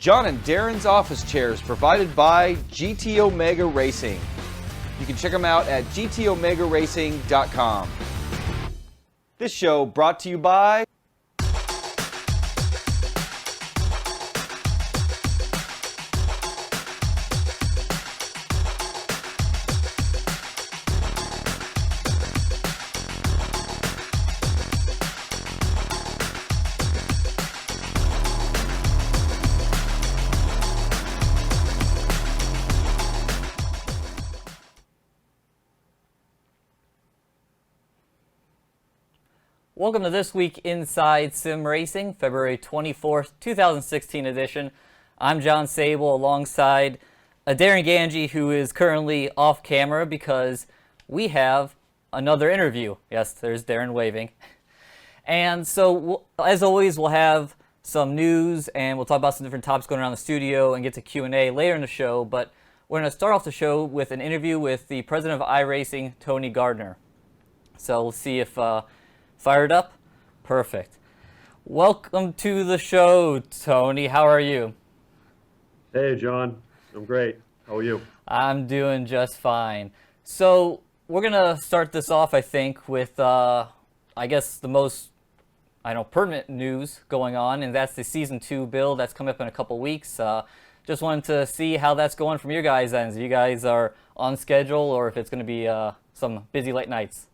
John and Darren's office chairs provided by GT Omega Racing. You can check them out at gtomegaracing.com. This show brought to you by Welcome to This Week Inside Sim Racing, February 24th, 2016 edition. I'm John Sable alongside Darren Ganji, who is currently off camera because we have another interview. Yes, there's Darren waving. And so, as always, we'll have some news and we'll talk about some different topics going around the studio and get to Q&A later in the show. But we're going to start off the show with an interview with the president of iRacing, Tony Gardner. So we'll see if... Fired up? Perfect. Welcome to the show, Tony. How are you? Hey, John. I'm great. How are you? I'm doing just fine. So we're going to start this off, I think, with, I guess, the most, pertinent news going on, and that's the Season 2 build that's coming up in a couple weeks. Just wanted to see how that's going from your guys' ends. If you guys are on schedule or if it's going to be some busy late nights.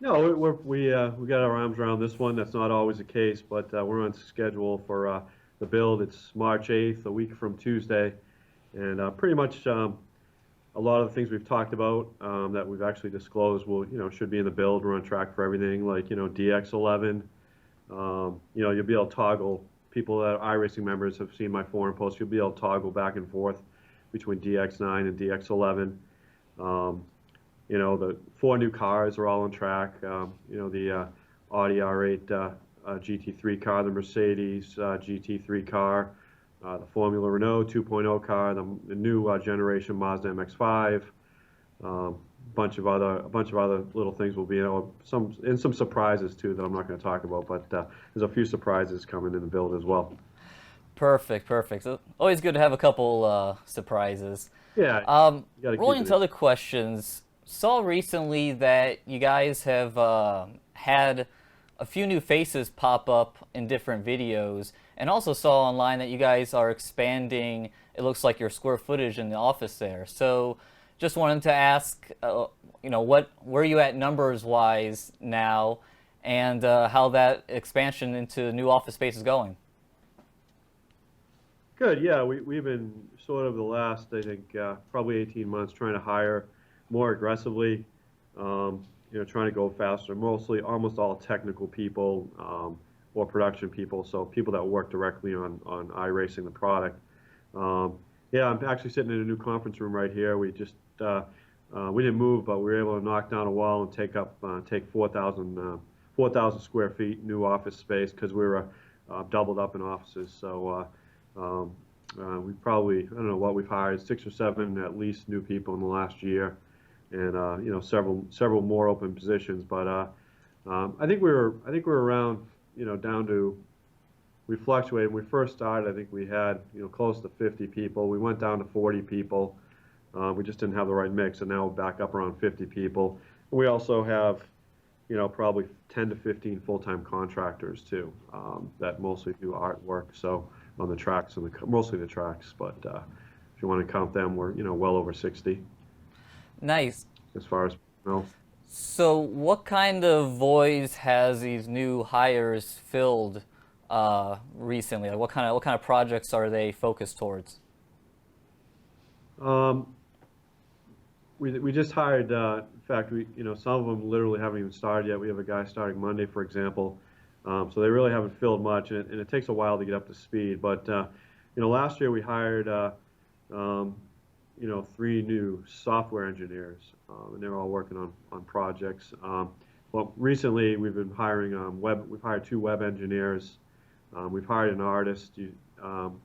No, we got our arms around this one. That's not always the case, but we're on schedule for the build. It's March 8th, a week from Tuesday, and pretty much a lot of the things we've talked about that we've actually disclosed should be in the build. We're on track for everything, like DX11. You'll be able to toggle. People that are iRacing members have seen my forum posts. You'll be able to toggle back and forth between DX9 and DX11. The 4 new cars are all on track. The Audi R8 GT3 car, the Mercedes GT3 car, the Formula Renault 2.0 car, the new generation Mazda MX-5, a bunch of other little things will be some surprises too that I'm not going to talk about. But there's a few surprises coming in the build as well. Perfect. So always good to have a couple surprises. Yeah. Rolling into other questions. Saw recently that you guys have had a few new faces pop up in different videos, and also saw online that you guys are expanding, it looks like, your square footage in the office there. So just wanted to ask, where are you at numbers-wise now, and how that expansion into new office space is going? Good, yeah. We've been sort of the last, I think, probably 18 months trying to hire more aggressively, trying to go faster. Mostly, almost all technical people or production people, so people that work directly on iRacing, the product. I'm actually sitting in a new conference room right here. We just we didn't move, but we were able to knock down a wall and take 4,000 square feet new office space because we were doubled up in offices. So we probably, I don't know what we've hired, 6 or 7 at least new people in the last year. And several more open positions, but I think we're around down to, we fluctuated. When we first started, I think we had close to 50 people. We went down to 40 people. We just didn't have the right mix, and now we're back up around 50 people. We also have probably 10 to 15 full-time contractors too that mostly do artwork. So on the tracks and mostly the tracks, but if you want to count them, we're well over 60. Nice. As far as So what kind of voids has these new hires filled recently? Like what kind of projects are they focused towards? We just hired. In fact, some of them literally haven't even started yet. We have a guy starting Monday, for example. So they really haven't filled much, and it takes a while to get up to speed. But last year we hired 3 new software engineers, and they're all working on projects. Well, recently we've been hiring we've hired 2 web engineers. We've hired an artist, and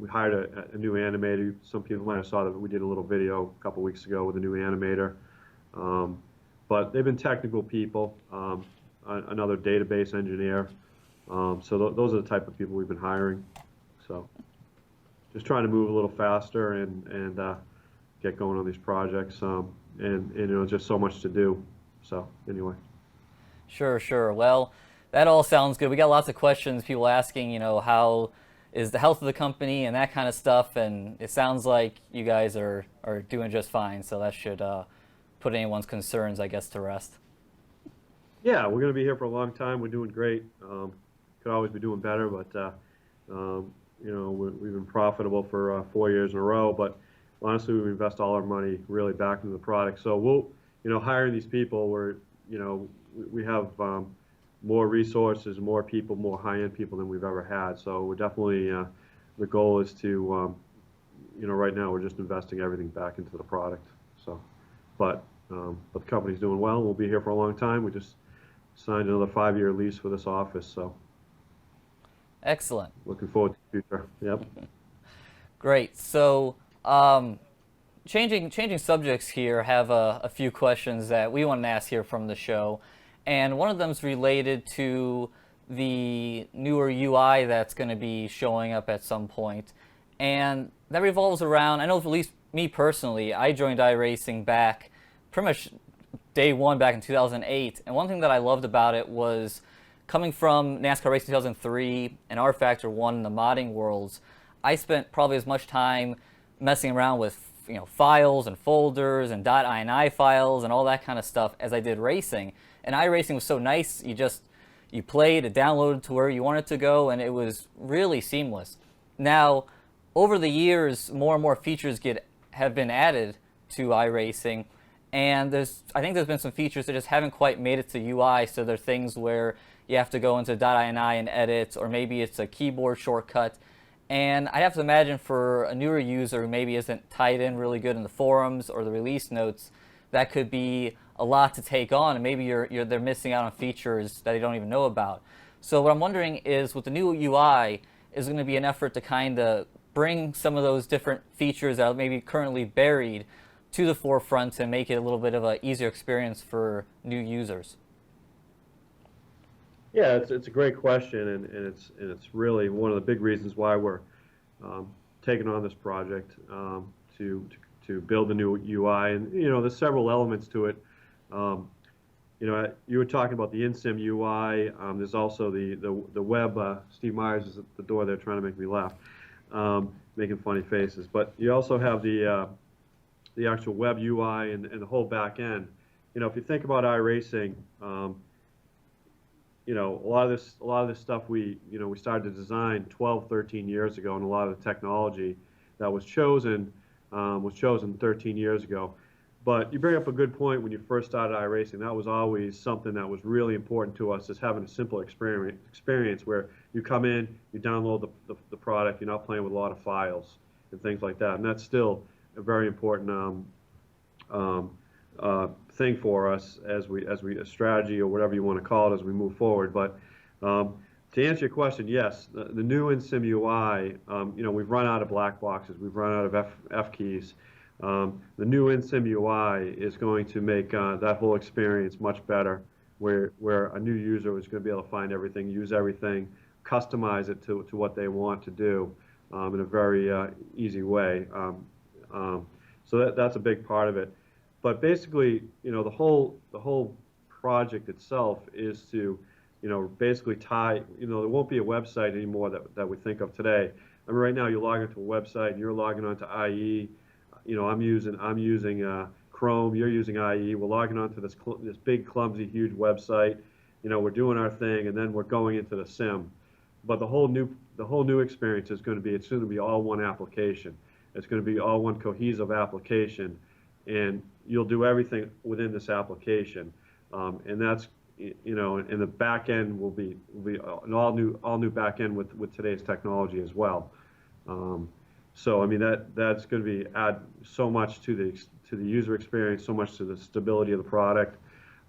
we hired a new animator. Some people might have saw that we did a little video a couple weeks ago with a new animator. But they've been technical people. Another database engineer. Those are the type of people we've been hiring. So just trying to move a little faster and get going on these projects. And just so much to do. So anyway. Sure, sure. Well, that all sounds good. We got lots of questions, people asking, how is the health of the company and that kind of stuff, and it sounds like you guys are doing just fine, so that should put anyone's concerns, I guess, to rest. Yeah, we're going to be here for a long time. We're doing great. Could always be doing better, but we've been profitable for 4 years in a row. But honestly, we invest all our money really back into the product. So we'll, hiring these people, we have more resources, more people, more high-end people than we've ever had. So we're definitely, the goal is to, right now we're just investing everything back into the product. So, but the company's doing well. We'll be here for a long time. We just signed another 5-year lease for this office. So. Excellent. Looking forward to the future. Yep. Great. So, changing subjects here, have a few questions that we want to ask here from the show. And one of them is related to the newer UI that's going to be showing up at some point. And that revolves around, I know at least me personally, I joined iRacing back pretty much day one back in 2008. And one thing that I loved about it was coming from NASCAR Racing 2003 and R Factor 1 in the modding worlds, I spent probably as much time messing around with files and folders and .ini files and all that kind of stuff as I did racing. And iRacing was so nice, you played, it downloaded to where you wanted to go, and it was really seamless. Now, over the years, more and more features have been added to iRacing, and I think there's been some features that just haven't quite made it to UI, so there are things where you have to go into .ini and edit, or maybe it's a keyboard shortcut. And I have to imagine for a newer user who maybe isn't tied in really good in the forums or the release notes, that could be a lot to take on, and maybe they're missing out on features that they don't even know about. So what I'm wondering is, with the new UI, is going to be an effort to kind of bring some of those different features that are maybe currently buried to the forefront and make it a little bit of an easier experience for new users? Yeah, it's a great question, and it's really one of the big reasons why we're taking on this project to build a new UI. And there's several elements to it. You were talking about the in-sim UI. There's also the web. Steve Myers is at the door there trying to make me laugh, making funny faces. But you also have the actual web UI and the whole back end. If you think about iRacing, a lot of this stuff we started to design 12, 13 years ago, and a lot of the technology that was chosen 13 years ago. But you bring up a good point. When you first started iRacing, that was always something that was really important to us, is having a simple experience where you come in, you download the product, you're not playing with a lot of files and things like that. And that's still a very important thing for us as a strategy, or whatever you want to call it, as we move forward. But to answer your question, yes, the new in-sim UI, we've run out of black boxes, we've run out of F keys. The new in-sim UI is going to make that whole experience much better, where a new user is going to be able to find everything, use everything, customize it to what they want to do in a very easy way. So that's a big part of it. But basically, the whole project itself is to, basically tie. There won't be a website anymore that we think of today. I mean, right now you log into a website and you're logging onto IE. I'm using Chrome. You're using IE. We're logging onto this big, clumsy, huge website. We're doing our thing, and then we're going into the sim. But the whole new experience is going to be, it's going to be all one application. It's going to be all one cohesive application, and you'll do everything within this application. And that's, and the back end will be an all new back end with today's technology as well. So I mean, that's going to add so much to the user experience, so much to the stability of the product,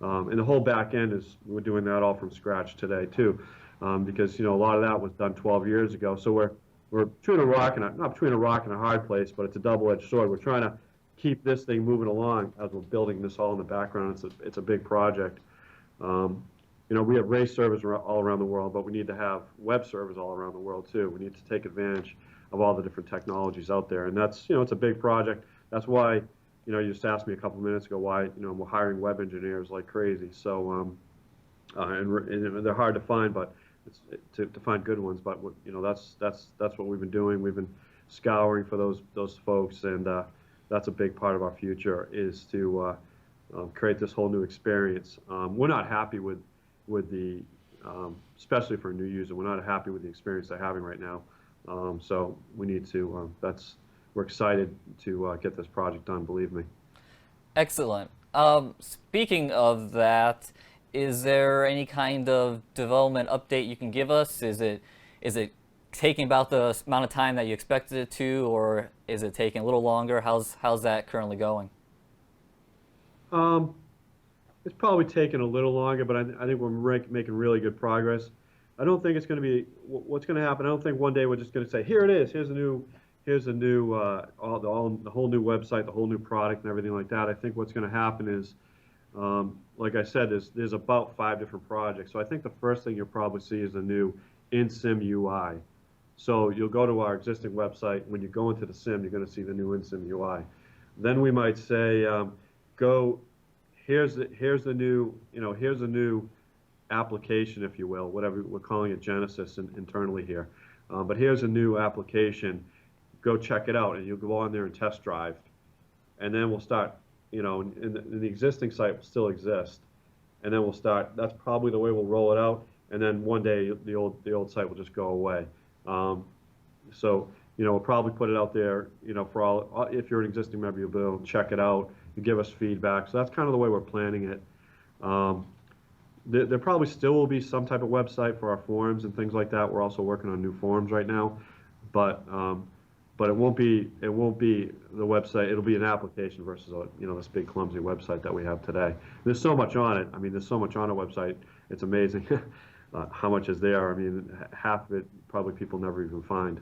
and the whole back end we're doing that all from scratch today too, because a lot of that was done 12 years ago. So we're between a rock and not between a rock and a hard place, but it's a double-edged sword. We're trying to keep this thing moving along as we're building this all in the background. It's a big project. we have race servers all around the world, but we need to have web servers all around the world too. We need to take advantage of all the different technologies out there, and that's it's a big project. That's why you just asked me a couple of minutes ago why we're hiring web engineers like crazy. So and they're hard to find, but to find good ones. But that's what we've been doing. We've been scouring for those folks, and that's a big part of our future is to create this whole new experience. We're not happy with the especially for a new user, we're not happy with the experience they're having right now. So we need to. We're excited to get this project done. Believe me. Excellent. Speaking of that, is there any kind of development update you can give us? Is it taking about the amount of time that you expected it to, or is it taking a little longer? How's that currently going? It's probably taken a little longer, but I think we're making really good progress. I don't think it's going to be what's going to happen. I don't think one day we're just going to say, here it is, here's a new the whole new website, the whole new product, and everything like that. I think what's going to happen is, like I said, there's about 5 different projects. So I think the first thing you'll probably see is the new in-sim UI. So you'll go to our existing website. When you go into the sim, you're going to see the new in-sim UI. Then we might say, here's the new application, if you will, whatever we're calling it, Genesis internally here. But here's a new application. Go check it out, and you'll go on there and test drive. And then we'll start, and the existing site will still exist. And then we'll start. That's probably the way we'll roll it out. And then one day the old site will just go away. So we'll probably put it out there, for all. If you're an existing member, you'll be able to check it out. You give us feedback. So that's kind of the way we're planning it. There probably still will be some type of website for our forums and things like that. We're also working on new forums right now, but it won't be the website. It'll be an application versus this big clumsy website that we have today. There's so much on it. I mean, there's so much on a website. It's amazing how much is there. I mean, half of it probably people never even find.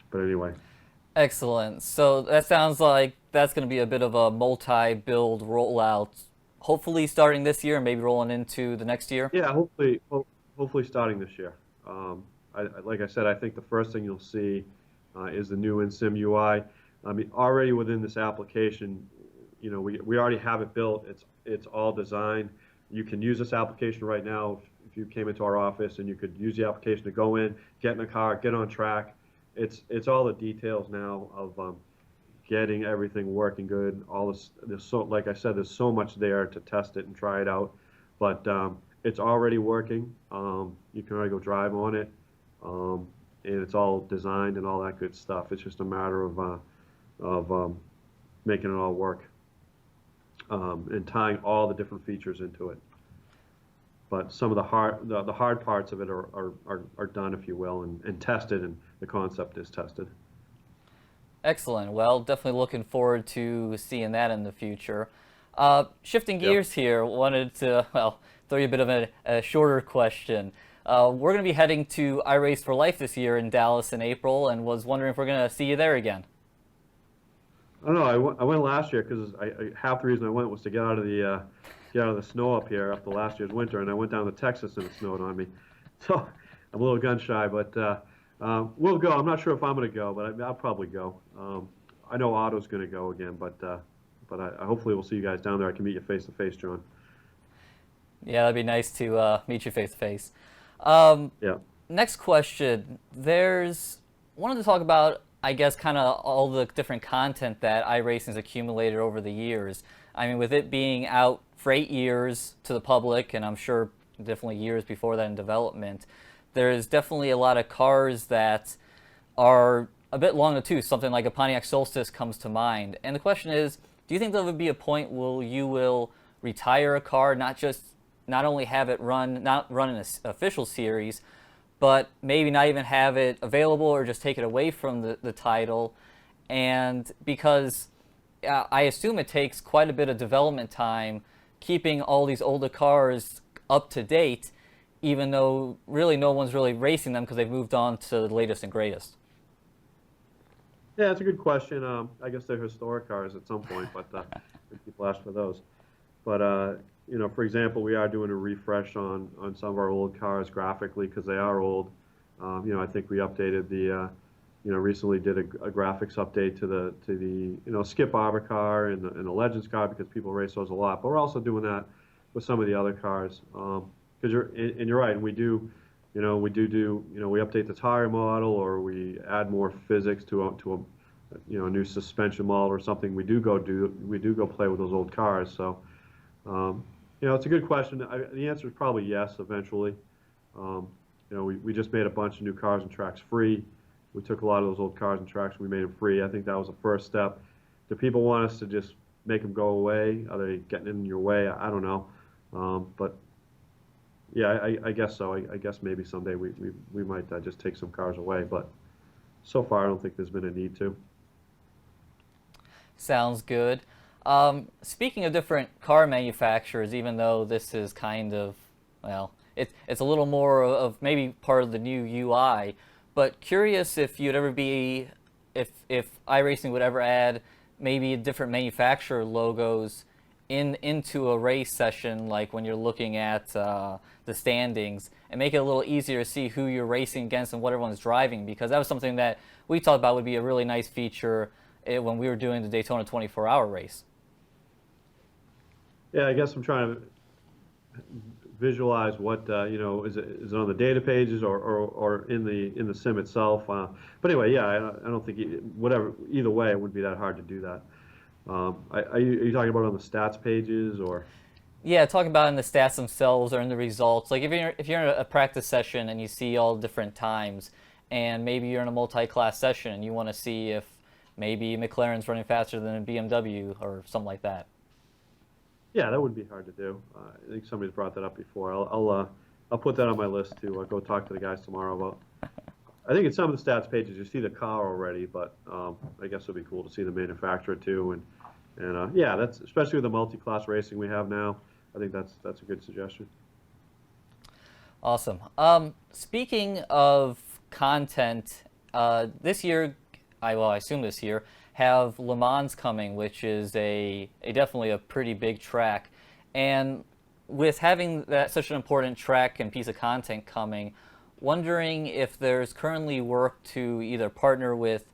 But anyway. Excellent. So that sounds like that's going to be a bit of a multi-build rollout, hopefully starting this year and maybe rolling into the next year. Yeah, hopefully starting this year. Like I said, I think the first thing you'll see is the new in-sim UI. I mean, already within this application, we already have it built. It's all designed. You can use this application right now if you came into our office, and you could use the application to go in, get in a car, get on track. It's all the details now of getting everything working good. All this, like I said, there's so much there to test it and try it out. But it's already working. You can already go drive on it, and it's all designed and all that good stuff. It's just a matter of making it all work and tying all the different features into it. But some of the hard parts of it are done, if you will, and tested, and the concept is tested. Excellent. Well, definitely looking forward to seeing that in the future. Shifting gears here, wanted to throw you a bit of a shorter question. We're going to be heading to iRace for Life this year in Dallas in April, and was wondering if we're going to see you there again. I don't know. I went last year because half the reason I went was to get out of the snow up here after last year's winter, and I went down to Texas and it snowed on me. So I'm a little gun shy, but we'll go. I'm not sure if I'm going to go, but I'll probably go. I know Otto's going to go again, but I hopefully we'll see you guys down there. I can meet you face to face, John. Yeah, that'd be nice to meet you face to face. Yeah. Next question. Wanted to talk about, I guess, kind of all the different content that iRacing's accumulated over the years. I mean, with it being out for 8 years to the public, and I'm sure definitely years before that in development, there's definitely a lot of cars that are a bit long in the tooth. Something like a Pontiac Solstice comes to mind. And the question is, do you think there would be a point where you will retire a car, not only have it not run an official series, but maybe not even have it available or just take it away from the title? And because I assume it takes quite a bit of development time keeping all these older cars up to date, even though really no one's really racing them because they've moved on to the latest and greatest. Yeah, that's a good question. I guess they're historic cars at some point, but people ask for those. But for example, we are doing a refresh on some of our old cars graphically because they are old. I think we updated recently did a graphics update to the Skip Barber car and the Legends car because people race those a lot. But we're also doing that with some of the other cars because you're right, and we do. We update the tire model or we add more physics to a new suspension model or something. We do go play with those old cars. So, it's a good question. The answer is probably yes eventually. We just made a bunch of new cars and tracks free. We took a lot of those old cars and tracks and we made them free. I think that was the first step. Do people want us to just make them go away? Are they getting in your way? I don't know. But yeah, I guess so. I guess maybe someday we might just take some cars away, but so far I don't think there's been a need to. Sounds good. Speaking of different car manufacturers, even though this is kind of, well, it's a little more of maybe part of the new UI, but curious if you'd ever be, if iRacing would ever add maybe different manufacturer logos into a race session, like when you're looking at the standings, and make it a little easier to see who you're racing against and what everyone's driving, because that was something that we talked about would be a really nice feature when we were doing the Daytona 24-hour race. Yeah, I guess I'm trying to visualize what is it on the data pages or in the sim itself. But anyway, yeah, I don't think either way it wouldn't be that hard to do that. Are you talking about on the stats pages or? Yeah, talking about in the stats themselves or in the results. Like if you're in a practice session and you see all different times, and maybe you're in a multi-class session and you want to see if maybe McLaren's running faster than a BMW or something like that. Yeah, that wouldn't be hard to do. I think somebody's brought that up before. I'll put that on my list to go talk to the guys tomorrow about. I think in some of the stats pages you see the car already, but I guess it'd be cool to see the manufacturer too. And yeah, that's especially with the multi-class racing we have now. I think that's a good suggestion. Awesome. Speaking of content, this year, I assume this year, have Le Mans coming, which is a definitely a pretty big track. And with having that such an important track and piece of content coming, wondering if there's currently work to either partner with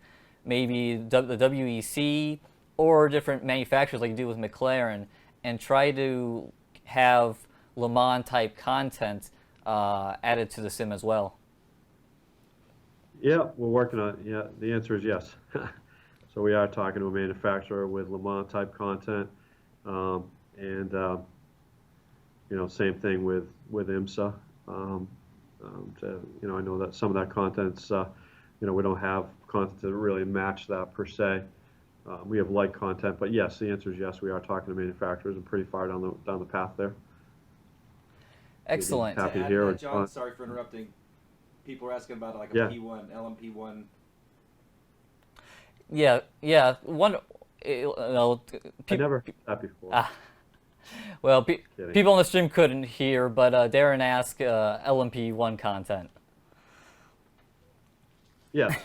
maybe the WEC or different manufacturers like you do with McLaren and try to have Le Mans type content added to the sim as well. Yeah, we're working on it. Yeah, the answer is yes. So we are talking to a manufacturer with Le Mans type content, and same thing with IMSA. I know that some of that content's we don't have content to really match that per se. We have light content, but yes, the answer is yes. We are talking to manufacturers and pretty far down the path there. Excellent. Happy to hear it. John, sorry for interrupting. People are asking about like a Yeah. P1, LMP1. Yeah. One. I never heard that before. Well, people on the stream couldn't hear, but Darren asked LMP1 content. Yes.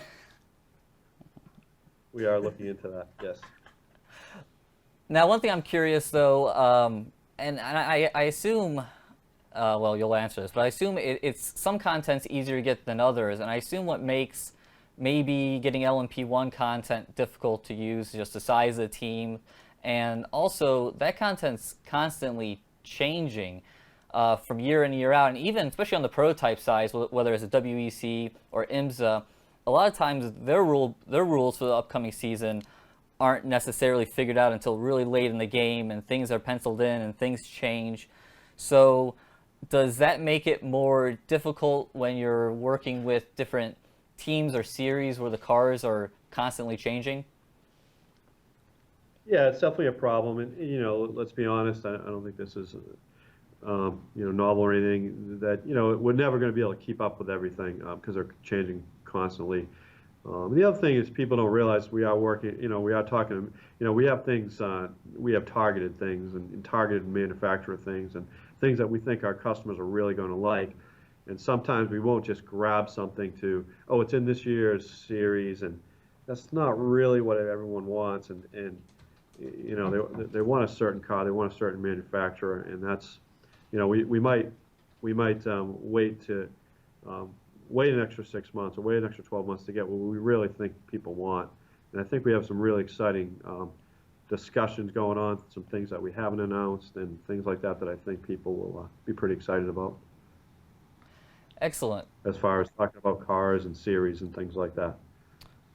We are looking into that, yes. Now, one thing I'm curious, though, and I assume, well, you'll answer this, but I assume it's some content's easier to get than others, and I assume what makes maybe getting LMP1 content difficult to use is just the size of the team, and also that content's constantly changing from year in, year out, and even, especially on the prototype side, whether it's a WEC or IMSA, a lot of times their rules for the upcoming season aren't necessarily figured out until really late in the game, and things are penciled in and things change. So does that make it more difficult when you're working with different teams or series where the cars are constantly changing? Yeah, it's definitely a problem, and let's be honest. I don't think this is novel or anything. That we're never going to be able to keep up with everything because they're changing constantly. The other thing is people don't realize we are working. We are talking. We have things. We have targeted things and targeted manufacturer things and things that we think our customers are really going to like. And sometimes we won't just grab something it's in this year's series, and that's not really what everyone wants. And they want a certain car, they want a certain manufacturer, and that's, we might wait to wait an extra 6 months or wait an extra 12 months to get what we really think people want. And I think we have some really exciting discussions going on, some things that we haven't announced, and things like that that I think people will be pretty excited about. Excellent. As far as talking about cars and series and things like that.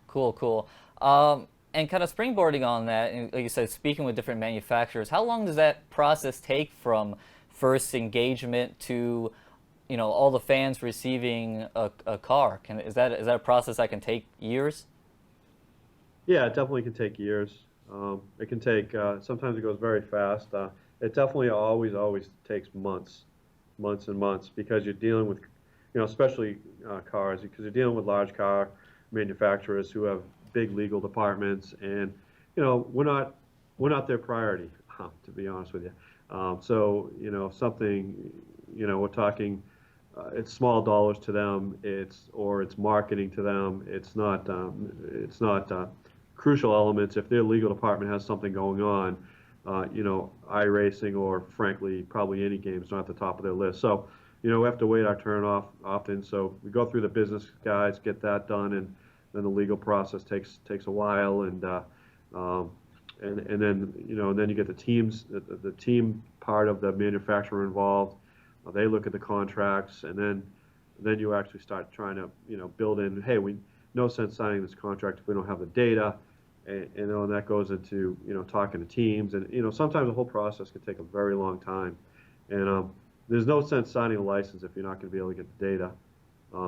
Cool, cool. And kind of springboarding on that, and like you said, speaking with different manufacturers, how long does that process take from first engagement to, all the fans receiving a car? Is that a process that can take years? Yeah, it definitely can take years. It can take, sometimes it goes very fast. It definitely always takes months and months, because you're dealing with, especially cars, because you're dealing with large car manufacturers who have big legal departments, and we're not their priority, to be honest with you. So something, we're talking, it's small dollars to them. It's marketing to them. It's not crucial elements. If their legal department has something going on, iRacing, or frankly probably any game, is not at the top of their list. So we have to wait our turn off often. So we go through the business guys, get that done, and then the legal process takes a while, and then then you get the teams, the team part of the manufacturer involved. They look at the contracts, and then you actually start trying to build in. Hey, no sense signing this contract if we don't have the data, and that goes into talking to teams, and sometimes the whole process can take a very long time, and there's no sense signing a license if you're not going to be able to get the data.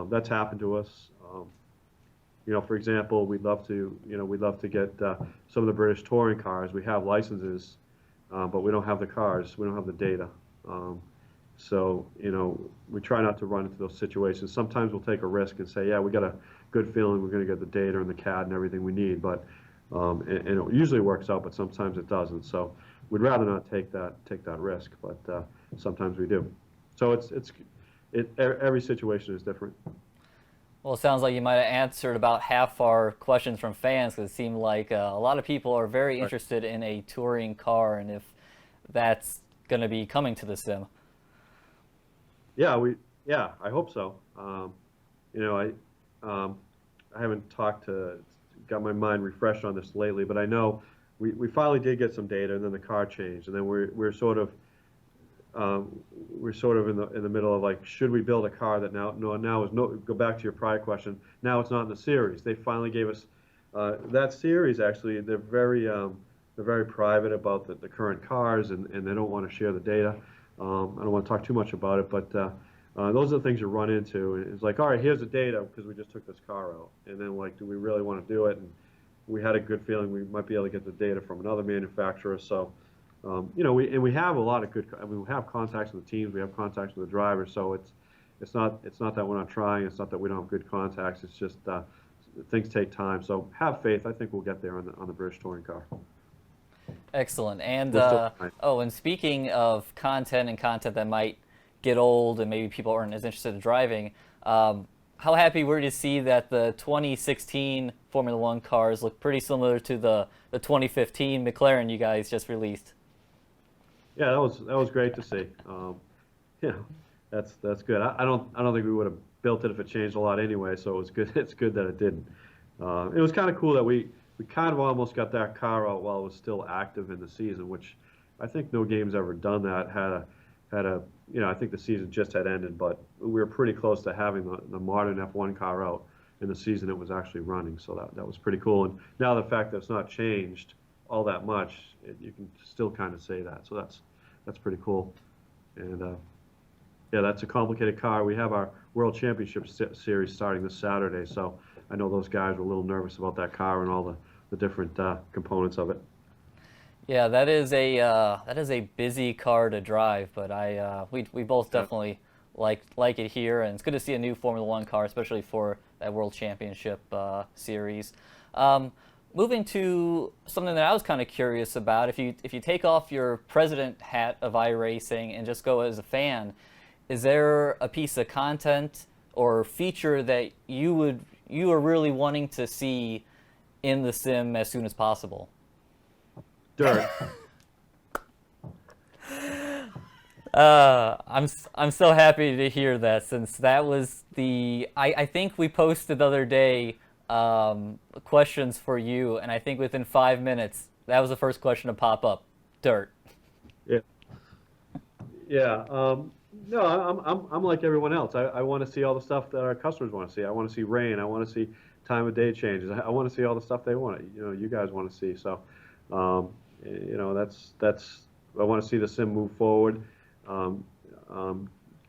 That's happened to us. For example, we'd love to get some of the British touring cars. We have licenses, but we don't have the cars. We don't have the data. So we try not to run into those situations. Sometimes we'll take a risk and say, yeah, we got a good feeling we're going to get the data and the CAD and everything we need, but and it usually works out, but sometimes it doesn't. So we'd rather not take that risk, but sometimes we do. So every situation is different. Well, it sounds like you might have answered about half our questions from fans, because it seemed like a lot of people are very interested in a touring car, and if that's going to be coming to the sim. Yeah, I hope so. I haven't got my mind refreshed on this lately, but I know we finally did get some data, and then the car changed, and then we're sort of in the middle of, like, should we build a car that now is go back to your prior question. Now it's not in the series. They finally gave us that series. Actually, they're very private about the current cars, and they don't want to share the data. I don't want to talk too much about it, but those are the things you run into. And it's like, all right, here's the data because we just took this car out, and then, like, do we really want to do it? And we had a good feeling we might be able to get the data from another manufacturer. So. We have a lot of good. We have contacts with the teams. We have contacts with the drivers. So it's not that we're not trying. It's not that we don't have good contacts. It's just things take time. So have faith. I think we'll get there on the British touring car. Excellent. And and speaking of content and content that might get old and maybe people aren't as interested in driving, how happy were you to see that the 2016 Formula One cars look pretty similar to the 2015 McLaren you guys just released? Yeah, that was great to see. That's good. I don't think we would have built it if it changed a lot anyway. So it was good. It's good that it didn't. It was kind of cool that we kind of almost got that car out while it was still active in the season, which I think no game's ever done that. I think the season just had ended, but we were pretty close to having the modern F1 car out in the season it was actually running. So that was pretty cool. And now the fact that it's not changed all that much, you can still kind of say that. So that's pretty cool. And that's a complicated car. We have our World Championship Series starting this Saturday, so I know those guys were a little nervous about that car and all the different components of it. Yeah, that is a busy car to drive, but we both definitely like it here, and it's good to see a new Formula One car, especially for that World Championship Series. Moving to something that I was kind of curious about, if you take off your president hat of iRacing and just go as a fan, is there a piece of content or feature that you are really wanting to see in the sim as soon as possible? dirt. I'm so happy to hear that, since that was I think we posted the other day questions for you, and I think within 5 minutes that was the first question to pop up. Dirt. Yeah. Yeah. No, I'm like everyone else. I want to see all the stuff that our customers want to see. I want to see rain. I want to see time of day changes. I want to see all the stuff they want. You guys want to see. So, that's. I want to see the sim move forward. Um,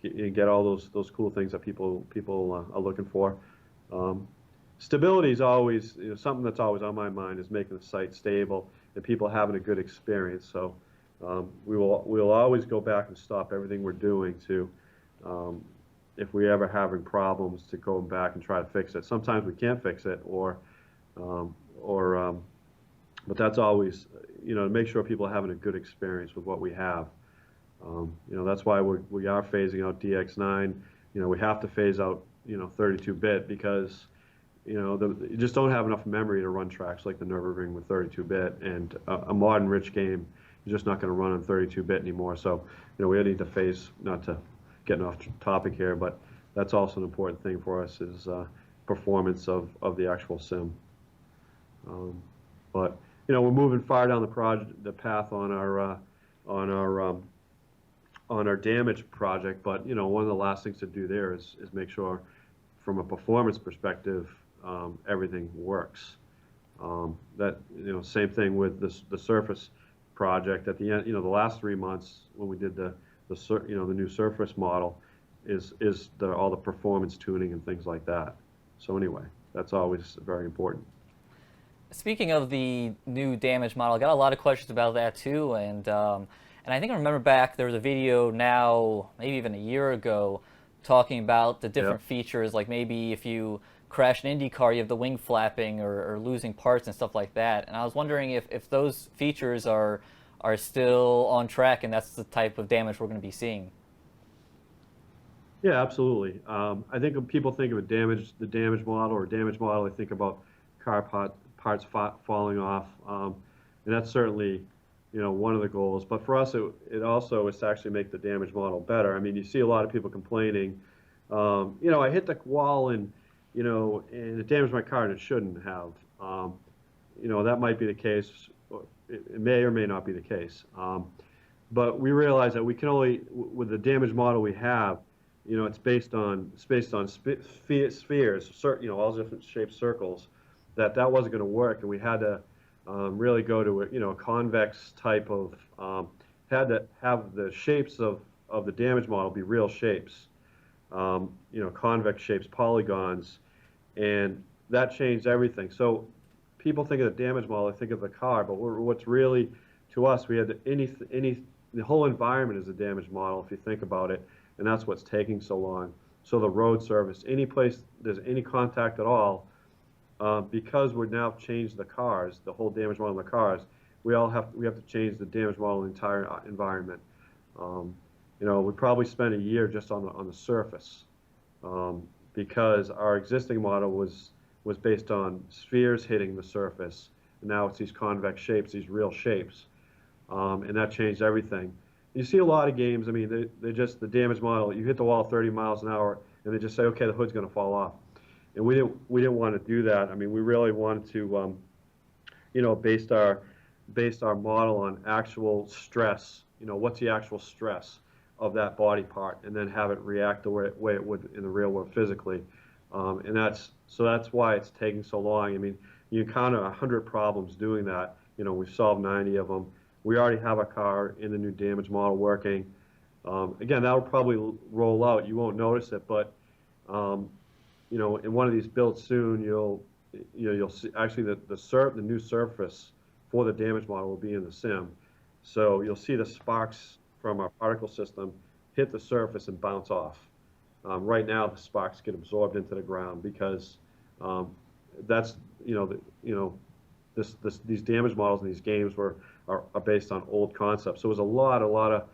get all those cool things that people are looking for. Stability is always something that's always on my mind, is making the site stable and people having a good experience. So we'll always go back and stop everything we're doing to, if we ever having problems, to go back and try to fix it. Sometimes we can't fix it, um, but that's always, to make sure people are having a good experience with what we have. That's why we are phasing out DX9. We have to phase out 32-bit, because you just don't have enough memory to run tracks like the Nürburgring with 32-bit, and a modern rich game is just not going to run on 32-bit anymore. So we need to phase, not to getting off topic here, but that's also an important thing for us, is performance of the actual sim. But we're moving far down the path on our damage project. But one of the last things to do there is make sure, from a performance perspective, everything works. That same thing with the surface project. At the end, the last 3 months when we did the new surface model, is all the performance tuning and things like that. So anyway, that's always very important. Speaking of the new damage model, I got a lot of questions about that too, and I think I remember back there was a video now, maybe even a year ago, talking about the different features, like maybe if you crash an Indy car, you have the wing flapping or losing parts and stuff like that. And I was wondering if those features are still on track, and that's the type of damage we're going to be seeing. Yeah, absolutely. I think when people think of the damage model, they think about car parts falling off, and that's certainly one of the goals. But for us, it also is to actually make the damage model better. I mean, you see a lot of people complaining, I hit the wall and it damaged my car, and it shouldn't have. That might be the case. It may or may not be the case. But we realize that we can only, with the damage model we have, it's based on spheres, all different shaped circles. That wasn't going to work, and we had to really go to a convex type of, had to have the shapes of the damage model be real shapes, convex shapes, polygons, and that changed everything. So people think of the damage model, they think of the car, but what's really, to us, we had the whole environment is a damage model, if you think about it, and that's what's taking so long. So the road surface, any place there's any contact at all, because we've now changed the cars, the whole damage model in the cars, we have to change the damage model in the entire environment. We probably spent a year just on the surface, because our existing model was based on spheres hitting the surface, and now it's these convex shapes, these real shapes, and that changed everything. You see a lot of games. I mean, they just, the damage model, you hit the wall 30 miles an hour, and they just say, okay, the hood's going to fall off. And we didn't want to do that. I mean, we really wanted to, based our model on actual stress. What's the actual stress of that body part, and then have it react the way it would in the real world physically. And that's why it's taking so long. I mean, you encounter 100 problems doing that. We've solved 90 of them. We already have a car in the new damage model working. Again, that'll probably roll out. You won't notice it, but in one of these builds soon, you'll see actually the new surface for the damage model will be in the sim. So you'll see the sparks from our particle system hit the surface and bounce off. Right now, the sparks get absorbed into the ground, because that's these damage models in these games are based on old concepts. So it was a lot of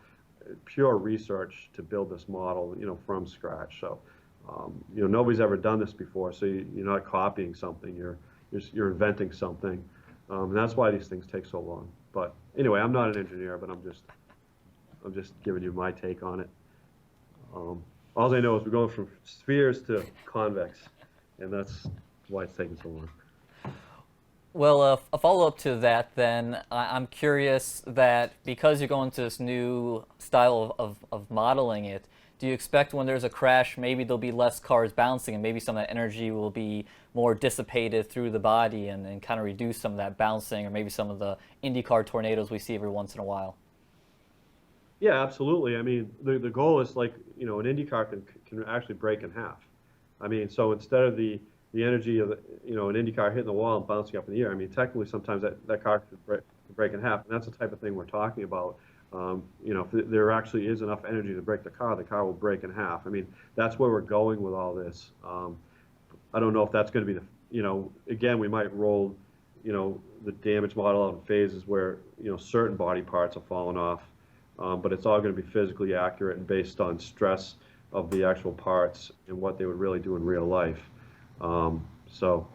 pure research to build this model, from scratch. So nobody's ever done this before. So you're not copying something. You're inventing something, and that's why these things take so long. But anyway, I'm not an engineer, but I'm just giving you my take on it. All I know is we're going from spheres to convex, and that's why it's taking so long. Well, a follow-up to that then, I'm curious that because you're going to this new style of modeling it, do you expect when there's a crash, maybe there'll be less cars bouncing and maybe some of that energy will be more dissipated through the body and kind of reduce some of that bouncing or maybe some of the IndyCar tornadoes we see every once in a while? Yeah, absolutely. I mean, the goal is like, an IndyCar can actually break in half. I mean, so instead of the energy of an IndyCar hitting the wall and bouncing up in the air, I mean, technically sometimes that car could break in half, and that's the type of thing we're talking about. If there actually is enough energy to break the car will break in half. I mean, that's where we're going with all this. I don't know if that's going to be again, we might roll, the damage model out in phases where, certain body parts are falling off. But it's all going to be physically accurate and based on stress of the actual parts and what they would really do in real life. So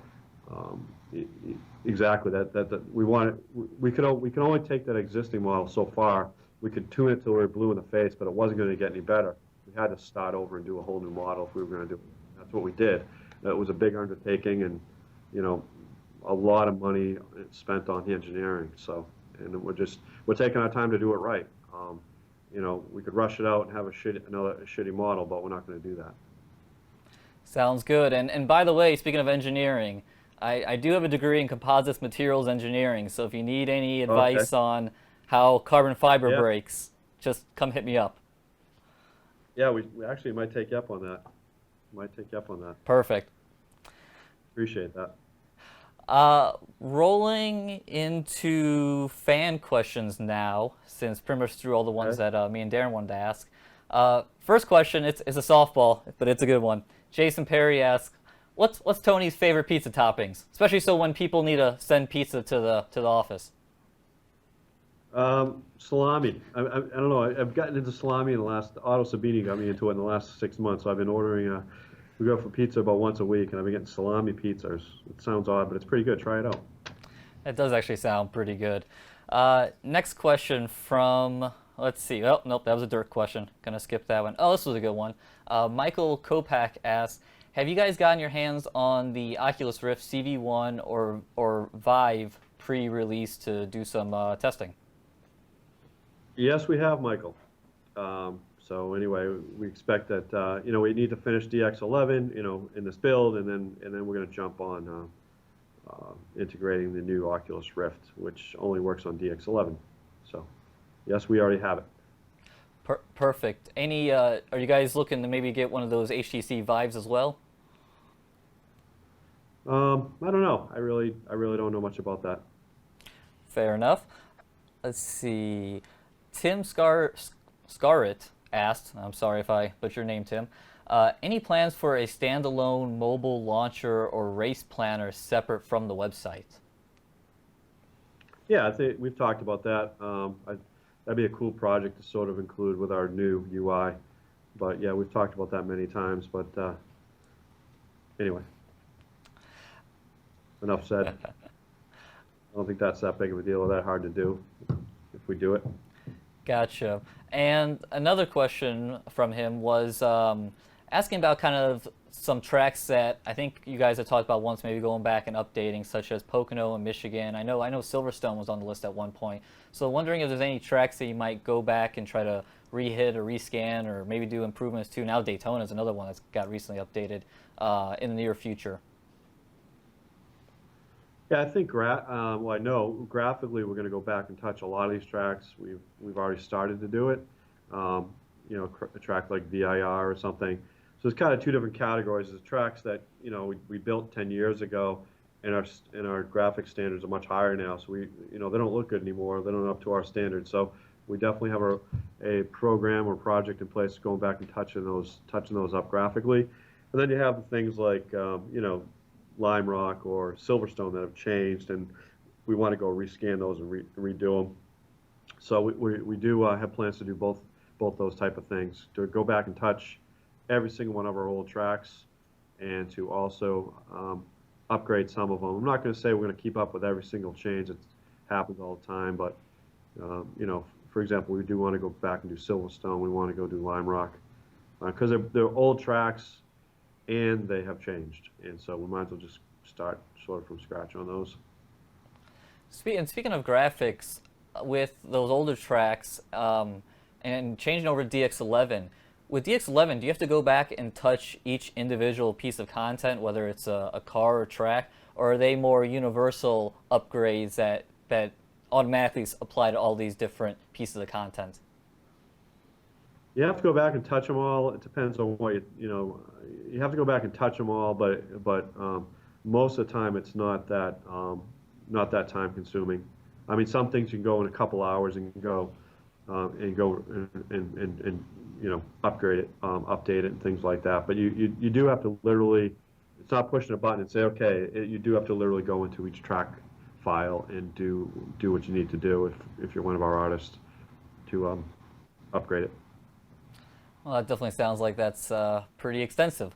exactly that we can only take that existing model so far. We could tune it till we were blue in the face, but it wasn't going to get any better. We had to start over and do a whole new model if we were going to do it. That's what we did. It was a big undertaking and a lot of money spent on the engineering. So and we're taking our time to do it right. We could rush it out and have another shitty model, but we're not going to do that. Sounds good. And by the way, speaking of engineering, I do have a degree in composites materials engineering, so if you need any advice on how carbon fiber breaks, just come hit me up. Yeah, we actually might take you up on that. Perfect. Appreciate that. Rolling into fan questions now, since pretty much through all the ones that me and Darren wanted to ask. First question, it's a softball, but it's a good one. Jason Perry asks, what's Tony's favorite pizza toppings? Especially so when people need to send pizza to the office. Salami. I don't know. I've gotten into salami in the last. Otto Sabini got me into it in the last 6 months. So I've been ordering. We go for pizza about once a week, and I've been getting salami pizzas. It sounds odd, but it's pretty good. Try it out. It does actually sound pretty good. Next question from, let's see. Oh, nope, that was a dirt question. Gonna skip that one. Oh, this was a good one. Michael Kopak asks, have you guys gotten your hands on the Oculus Rift CV1 or Vive pre-release to do some testing? Yes, we have, Michael. So anyway, we expect that we need to finish DX11 in this build, and then we're going to jump on integrating the new Oculus Rift, which only works on DX11. So yes, we already have it. Perfect. Any are you guys looking to maybe get one of those HTC Vives as well? I don't know. I really don't know much about that. Fair enough. Let's see. Tim Scarrett asked, I'm sorry if I butchered your name, Tim, any plans for a standalone mobile launcher or race planner separate from the website? Yeah, I think we've talked about that. That'd be a cool project to sort of include with our new UI. But yeah, we've talked about that many times. But anyway, enough said. I don't think that's that big of a deal or that hard to do if we do it. Gotcha. And another question from him was asking about kind of some tracks that I think you guys have talked about once, maybe going back and updating, such as Pocono and Michigan. I know Silverstone was on the list at one point. So wondering if there's any tracks that you might go back and try to re-hit or rescan or maybe do improvements to. Now Daytona is another one that's got recently updated in the near future. Yeah, I think I know graphically we're going to go back and touch a lot of these tracks. We've already started to do it. A track like VIR or something. So it's kind of two different categories. There's tracks that we built 10 years ago, and our graphic standards are much higher now. So they don't look good anymore. They're not up to our standards. So we definitely have a program or project in place going back and touching those up graphically. And then you have things like Lime Rock or Silverstone that have changed, and we want to go rescan those and redo them. So we do have plans to do both those type of things, to go back and touch every single one of our old tracks, and to also upgrade some of them. I'm not going to say we're going to keep up with every single change that happens all the time, but You know, for example, we do want to go back and do Silverstone. We want to go do Lime Rock because they're old tracks and they have changed, and so we might as well just start sort of from scratch on those. Speaking of graphics, with those older tracks and changing over to DX11, with DX11, do you have to go back and touch each individual piece of content, whether it's a car or track, or are they more universal upgrades that automatically apply to all these different pieces of content? You have to go back and touch them all. It depends on what you have to go back and touch them all, but most of the time it's not that time consuming. I mean, some things you can go in a couple hours and go and upgrade it, update it, and things like that. But you do have to literally, it's not pushing a button and say, okay. You do have to literally go into each track file and do what you need to do if you're one of our artists to upgrade it. Well, that definitely sounds like that's pretty extensive.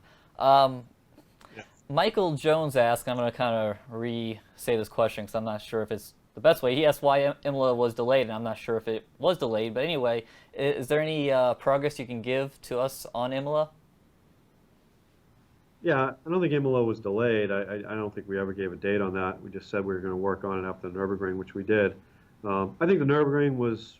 Michael Jones asked, I'm going to kind of re-say this question because I'm not sure if it's the best way. He asked why Imola was delayed, and I'm not sure if it was delayed. But anyway, is there any progress you can give to us on Imola? Yeah, I don't think Imola was delayed. I don't think we ever gave a date on that. We just said we were going to work on it after the Nürburgring, which we did. I think the Nürburgring was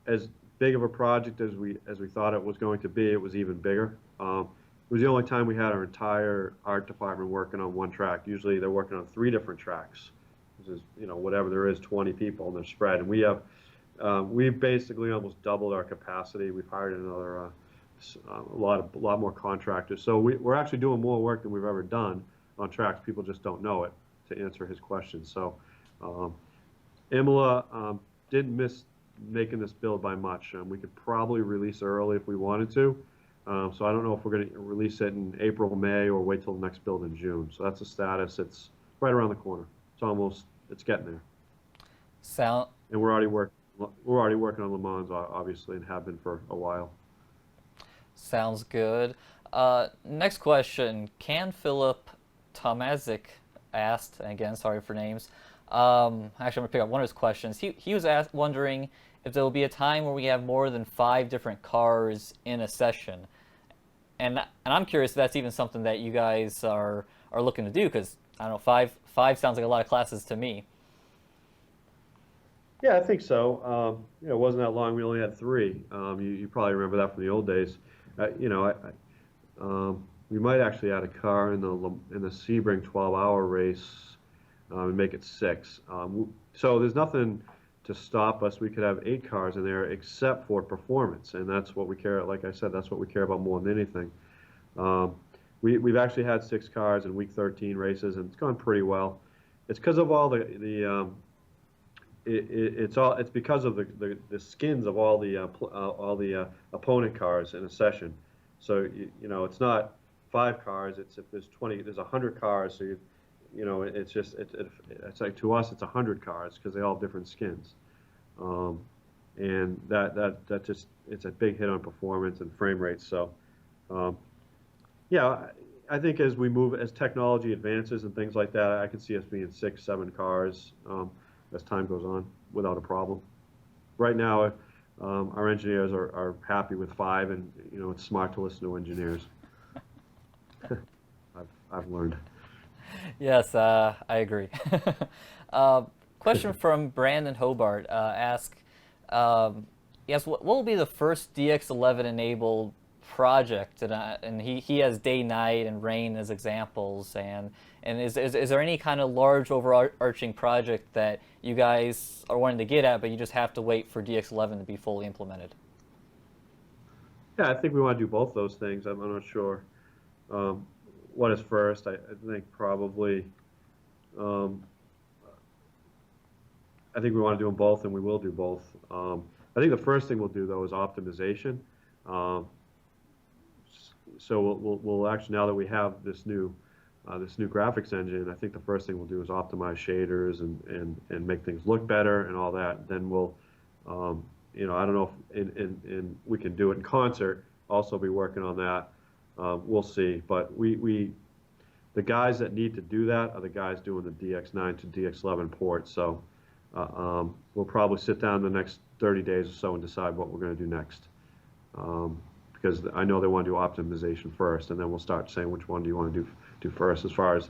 as big of a project as we thought it was going to be. It was even bigger. It was the only time we had our entire art department working on one track. Usually they're working on 3 different tracks. This is, whatever there is, 20 people and they're spread. And we've basically almost doubled our capacity. We've hired another a lot more contractors. So we're actually doing more work than we've ever done on tracks. People just don't know it, to answer his question. So Imola didn't miss making this build by much. We could probably release early if we wanted to. So I don't know if we're going to release it in April, May, or wait till the next build in June. So that's the status. It's right around the corner. It's getting there. And we're already working on Le Mans, obviously, and have been for a while. Sounds good. Next question. Philip Tomazik asked, and again, sorry for names. Actually, I'm going to pick up one of his questions. He was wondering if there will be a time where we have more than 5 different cars in a session. And I'm curious if that's even something that you guys are looking to do, because, I don't know, five sounds like a lot of classes to me. Yeah, I think so. It wasn't that long. We only had 3. You probably remember that from the old days. We might actually add a car in the Sebring 12-hour race and make it 6. So there's nothing to stop us. We could have 8 cars in there except for performance, and that's what we care. Like I said, that's what we care about more than anything. We've actually had 6 cars in week 13 races, and it's gone pretty well. It's because of all it's because of the skins of all the opponent cars in a session. So it's not 5 cars. It's if there's 100 cars. So it's like, to us it's 100 cars because they all have different skins, and that just, it's a big hit on performance and frame rates. So yeah, I think as technology advances and things like that, I could see us being 6, 7 cars as time goes on without a problem. Right now, our engineers are happy with 5, and it's smart to listen to engineers. I've learned. Yes, I agree. Question from Brandon Hobart asks, yes, what will be the first DX11 enabled project? And he has day, night, and rain as examples. And is there any kind of large overarching project that you guys are wanting to get at, but you just have to wait for DX11 to be fully implemented? Yeah, I think we want to do both those things. I'm not sure what is first. I think probably, I think we want to do them both, and we will do both. I think the first thing we'll do, though, is optimization. So we'll actually, now that we have this new graphics engine, I think the first thing we'll do is optimize shaders and make things look better and all that. Then we'll, I don't know if we can do it in concert. Also be working on that. We'll see. But the guys that need to do that are the guys doing the DX9 to DX11 port. So we'll probably sit down the next 30 days or so and decide what we're going to do next. Because I know they want to do optimization first, and then we'll start saying which one do you want to do first as far as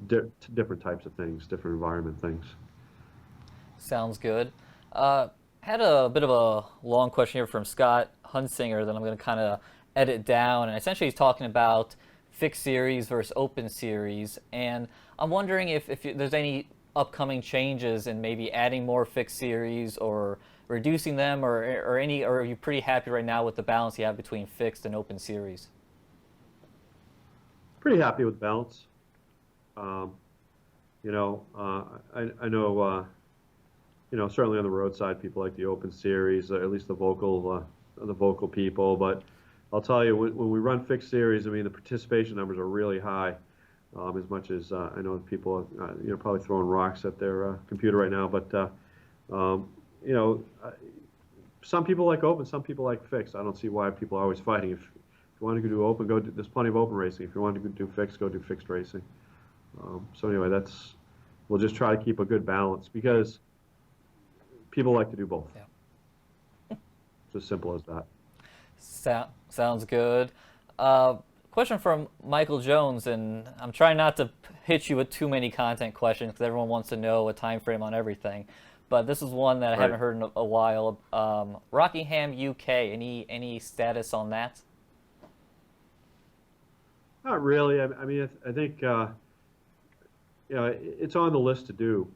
different types of things, different environment things. Sounds good. Had a bit of a long question here from Scott Hunsinger that I'm going to kind of edit down, and essentially he's talking about fixed series versus open series, and I'm wondering if there's any upcoming changes in maybe adding more fixed series or reducing them, or are you pretty happy right now with the balance you have between fixed and open series? Pretty happy with the balance. I know, certainly on the roadside, people like the open series, at least the vocal people. But I'll tell you, when we run fixed series, I mean, the participation numbers are really high. As much as I know people, probably throwing rocks at their computer right now. But some people like open, some people like fixed. I don't see why people are always fighting. If you want to do open, there's plenty of open racing. If you want to do fixed, go do fixed racing. So anyway, we'll just try to keep a good balance because people like to do both. Yeah. It's as simple as that. Sounds good. Question from Michael Jones, and I'm trying not to hit you with too many content questions because everyone wants to know a time frame on everything. But this is one that I haven't heard in a while. Rockingham, UK. Any status on that? Not really. I mean, I think it's on the list to do.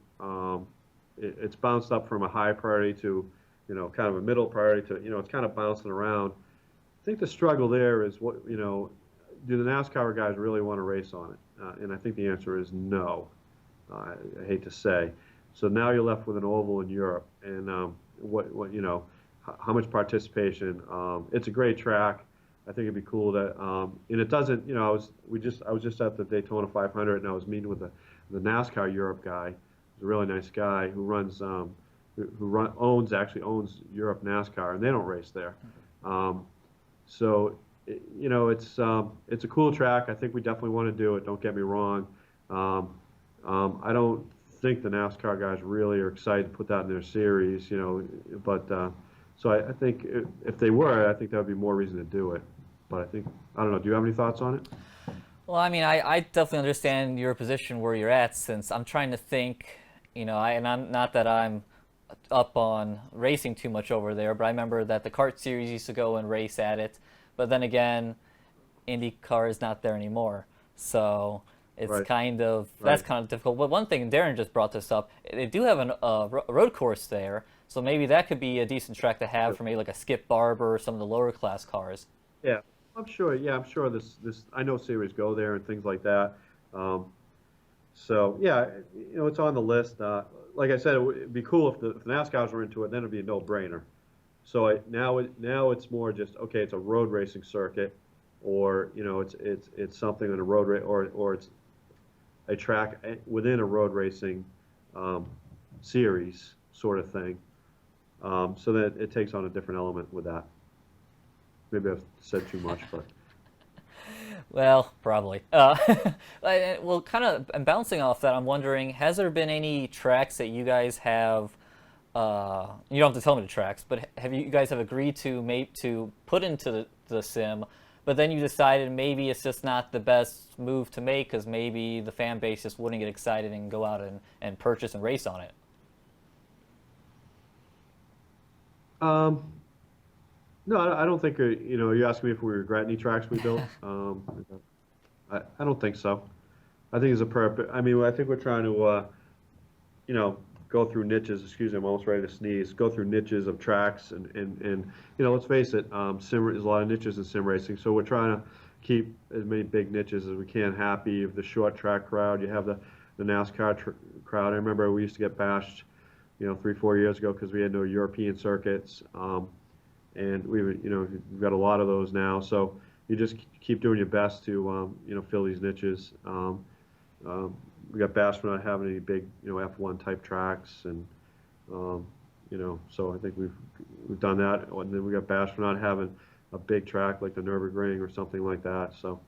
It's bounced up from a high priority to, kind of a middle priority to, it's kind of bouncing around. I think the struggle there is do the NASCAR guys really want to race on it? And I think the answer is no. I hate to say. So now you're left with an oval in Europe, and how much participation? It's a great track. I think it'd be cool to, and it doesn't. I was just at the Daytona 500, and I was meeting with the NASCAR Europe guy. He's a really nice guy who runs, owns Europe NASCAR, and they don't race there. So it's a cool track. I think we definitely want to do it. Don't get me wrong. I don't think the NASCAR guys really are excited to put that in their series, but so I think if they were, I think that would be more reason to do it. But I don't know. Do you have any thoughts on it? Well, I mean, I definitely understand your position where you're at, since I'm trying to think, and I'm not that I'm up on racing too much over there, but I remember that the kart series used to go and race at it, but then again, IndyCar is not there anymore, so it's Right. that's kind of difficult. But one thing, Darren just brought this up, they do have a road course there, so maybe that could be a decent track to have for maybe like a Skip Barber or some of the lower class cars. Yeah, I'm sure. Yeah, I'm sure this I know series go there and things like that. So yeah, it's on the list. Like I said, it'd be cool if the NASCARs were into it. Then it'd be a no-brainer. So now it's more just okay. It's a road racing circuit, or it's something on a road or it's a track within a road racing series sort of thing. So that it takes on a different element with that. Maybe I've said too much, but. Well, probably. Well, kind of bouncing off that, I'm wondering, has there been any tracks that you guys have, you don't have to tell me the tracks, but have you guys agreed to put into the sim, but then you decided maybe it's just not the best move to make because maybe the fan base just wouldn't get excited and go out and purchase and race on it? No, I don't think, you asking me if we regret any tracks we built. I don't think so. I think it's a purpose. I mean, I think we're trying to, go through niches. Excuse me, I'm almost ready to sneeze. Go through niches of tracks and let's face it, there's a lot of niches in sim racing. So we're trying to keep as many big niches as we can happy. Of the short track crowd, you have the NASCAR crowd. I remember we used to get bashed, 3-4 years ago because we had no European circuits. And we've got a lot of those now. So you just keep doing your best to, fill these niches. We got bashed for not having any big, F1 type tracks, and so I think we've done that. And then we got bashed for not having a big track like the Nürburgring or something like that. So,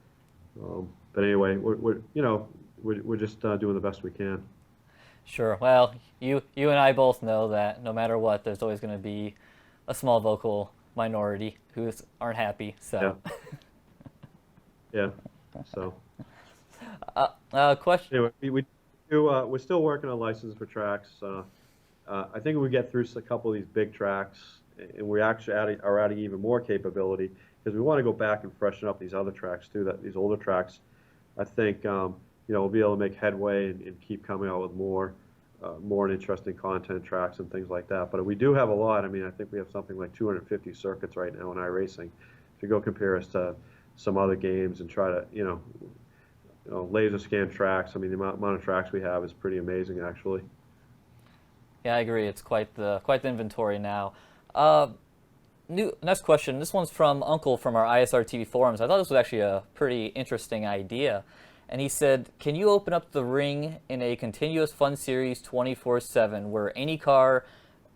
but anyway, we're just doing the best we can. Sure. Well, you and I both know that no matter what, there's always going to be a small vocal minority who aren't happy. Yeah, So, yeah. So question. anyway, we're still working on licenses for tracks. I think we get through a couple of these big tracks, and we actually are adding even more capability because we want to go back and freshen up these other tracks too. That these older tracks, I think, we'll be able to make headway and keep coming out with more interesting content tracks and things like that. But we do have a lot. I mean, I think we have something like 250 circuits right now in iRacing. If you go compare us to some other games and try to, laser scan tracks. I mean, the amount of tracks we have is pretty amazing, actually. Yeah, I agree. It's quite the inventory now. Next question. This one's from Uncle from our ISR TV forums. I thought this was actually a pretty interesting idea. And he said, can you open up the ring in a continuous fun series 24/7 where any car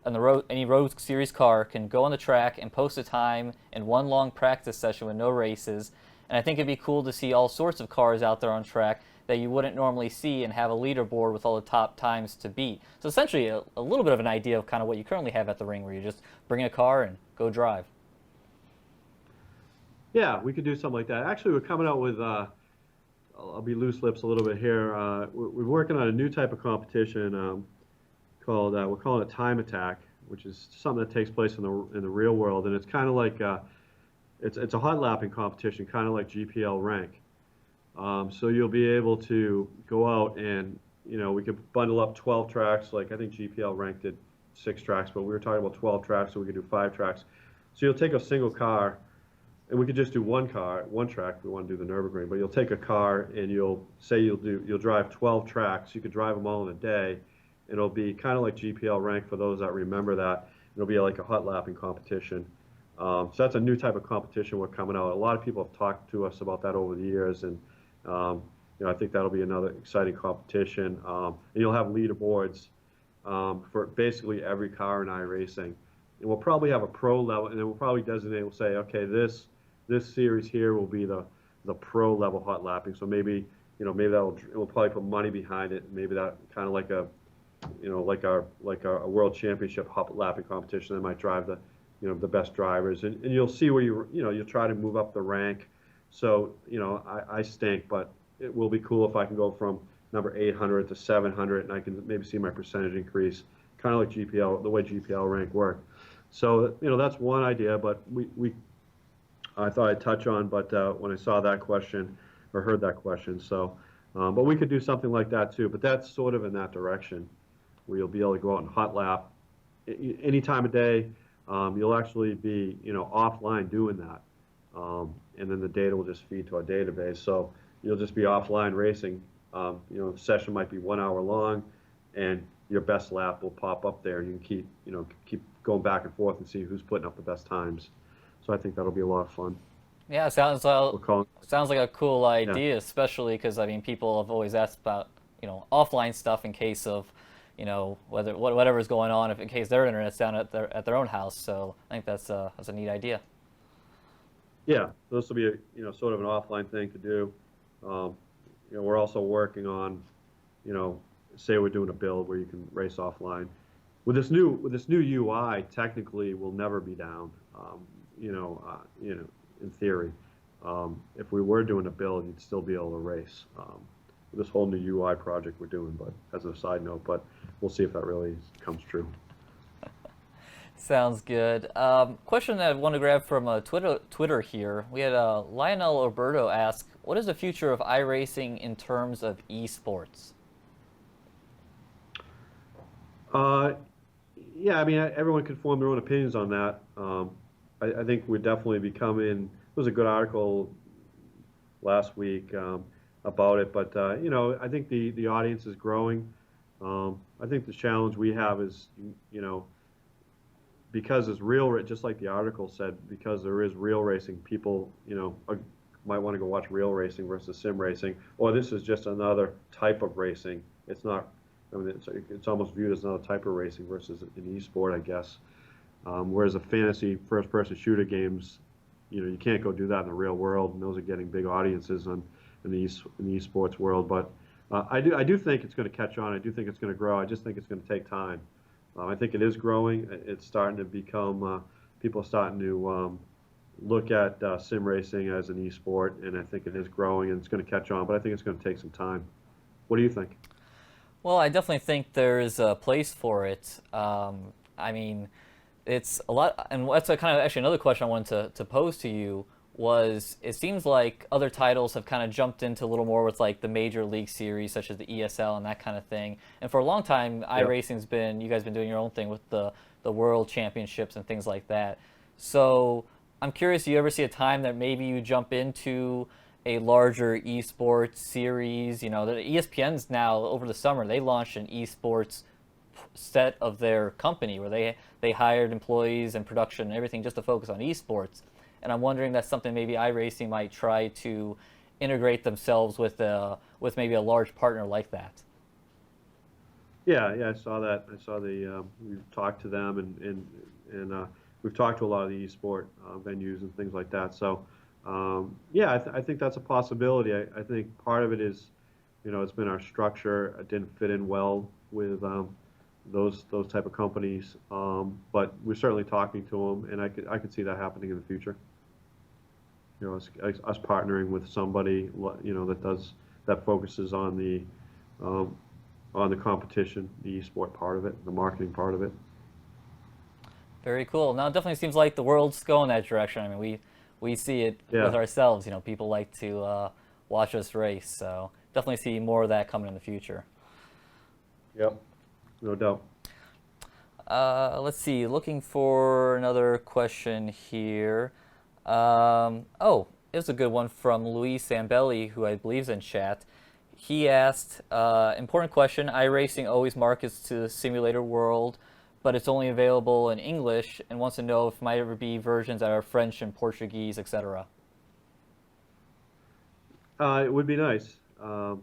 on the road, any road series car can go on the track and post a time in one long practice session with no races? And I think it'd be cool to see all sorts of cars out there on track that you wouldn't normally see and have a leaderboard with all the top times to beat. So essentially a little bit of an idea of kind of what you currently have at the ring where you just bring a car and go drive. Yeah, we could do something like that. Actually, we're coming out with, I'll be loose lips a little bit here. We're working on a new type of competition called, we're calling it Time Attack, which is something that takes place in the real world. And it's kind of like, it's a hot lapping competition, kind of like GPL rank. So you'll be able to go out and, we could bundle up 12 tracks. Like I think GPL rank did 6 tracks, but we were talking about 12 tracks, so we could do 5 tracks. So you'll take a single car, and we could just do one track if we want to do the Nürburgring. But you'll take a car and you'll drive 12 tracks. You could drive them all in a day. It'll be kind of like GPL rank for those that remember that. It'll be like a hot lapping competition. So that's a new type of competition we're coming out. A lot of people have talked to us about that over the years, and I think that'll be another exciting competition. And you'll have leaderboards for basically every car in iRacing. And we'll probably have a pro level, and then we'll probably designate. We'll say, okay, this series here will be the pro level hot lapping. So maybe we'll probably put money behind it. Maybe that kind of like a world championship hot lapping competition that might drive the best drivers, and you'll see where you'll try to move up the rank. So I stink, but it will be cool if I can go from number 800 to 700, and I can maybe see my percentage increase, kind of like GPL, the way GPL rank worked. So that's one idea, but I thought I'd touch on, but when I saw that question or heard that question, so but we could do something like that too. But that's sort of in that direction, where you'll be able to go out and hot lap any time of day. You'll actually be, offline doing that, and then the data will just feed to our database. So you'll just be offline racing. The session might be 1 hour long, and your best lap will pop up there, and you can keep going back and forth and see who's putting up the best times. So I think that'll be a lot of fun. Yeah, sounds like a cool idea, especially because people have always asked about offline stuff in case of whatever's going on, if in case their internet's down at their own house. So I think that's a neat idea. Yeah, this will be a sort of an offline thing to do. We're also working on, say we're doing a build where you can race offline. With this new UI, technically we'll never be down. In theory, if we were doing a build, you'd still be able to race. This whole new UI project we're doing, but as a side note, but we'll see if that really comes true. Sounds good. Question that I want to grab from Twitter here. We had Lionel Alberto ask, what is the future of iRacing in terms of esports? Yeah, everyone can form their own opinions on that. I think we're definitely becoming, there was a good article last week about it, but I think the audience is growing. I think the challenge we have is, because it's real, just like the article said, because there is real racing, people, might want to go watch real racing versus sim racing, or this is just another type of racing. It's not, it's almost viewed as another type of racing versus an e-sport, I guess. Whereas a fantasy first-person shooter games, you can't go do that in the real world, and those are getting big audiences in the esports world. But I do think it's going to catch on. I do think it's going to grow. I just think it's going to take time. I think it is growing. It's starting to become people are starting to look at sim racing as an esport, and I think it is growing and it's going to catch on. But I think it's going to take some time. What do you think? Well, I definitely think there's a place for it. I mean, it's a lot, and that's a kind of actually another question I wanted to pose to you was it seems like other titles have kind of jumped into a little more with like the major league series such as the ESL and that kind of thing. And for a long time, iRacing's been, you guys been doing your own thing with the world championships and things like that. So I'm curious, do you ever see a time that maybe you jump into a larger esports series? You know, the ESPN's now over the summer, they launched an esports set of their company where they hired employees and production and everything just to focus on esports. And I'm wondering that's something maybe iRacing might try to integrate themselves with maybe a large partner like that. Yeah, I saw that. I saw we've talked to them and we've talked to a lot of the esport venues and things like that. So yeah, I think that's a possibility. I think part of it is, it's been our structure. It didn't fit in well with those type of companies, but we're certainly talking to them, and I could see that happening in the future. Us partnering with somebody, that focuses on the competition, the esport part of it, the marketing part of it. Very cool. Now it definitely seems like the world's going that direction. I mean, we see it with ourselves. People like to watch us race, so definitely see more of that coming in the future. Yep, no doubt. Let's see. Looking for another question here. It was a good one from Luis Zambelli, who I believe is in chat. He asked, important question, iRacing always markets to the simulator world, but it's only available in English, and wants to know if might ever be versions that are French and Portuguese, etc. It would be nice. It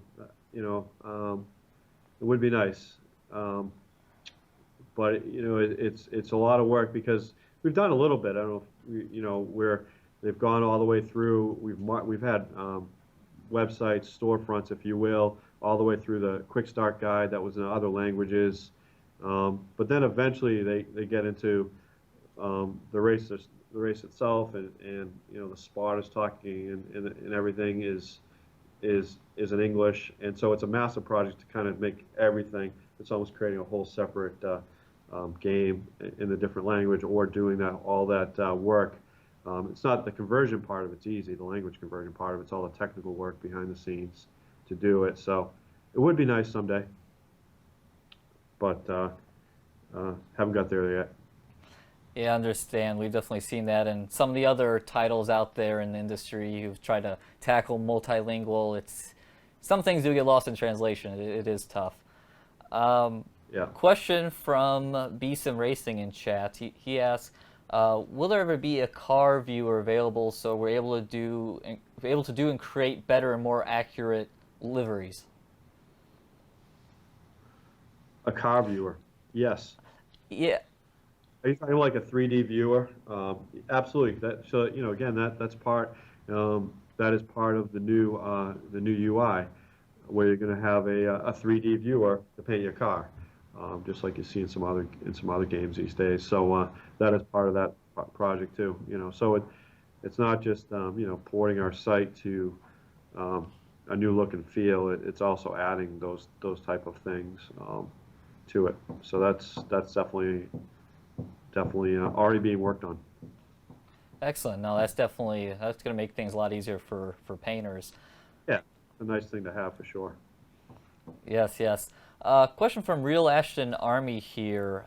would be nice. But it's a lot of work because we've done a little bit. I don't know if where they've gone all the way through. We've had websites, storefronts, if you will, all the way through the quick start guide that was in other languages. But then eventually they get into the race itself, and the spotters talking and everything is in English, and so it's a massive project to kind of make everything. It's almost creating a whole separate game in a different language, or doing all that work. It's not the conversion part of it's easy. The language conversion part of it's all the technical work behind the scenes to do it. So it would be nice someday, but haven't got there yet. Yeah, I understand. We've definitely seen that, and some of the other titles out there in the industry who've tried to tackle multilingual. Some things do get lost in translation. It is tough. Question from BSim Racing in chat. He asks, will there ever be a car viewer available so we're able to do and create better and more accurate liveries? A car viewer, yes. Yeah. Are you talking like a 3D viewer? Absolutely. Again, that's part. That is part of the new UI, where you're going to have a 3D viewer to paint your car, just like you see in some other games these days. So that is part of that project too. So it's not just porting our site to a new look and feel. It's also adding those type of things to it. So that's definitely already being worked on. Excellent. No, that's going to make things a lot easier for painters. Yeah, a nice thing to have for sure. Yes. Question from Real Ashton Army here.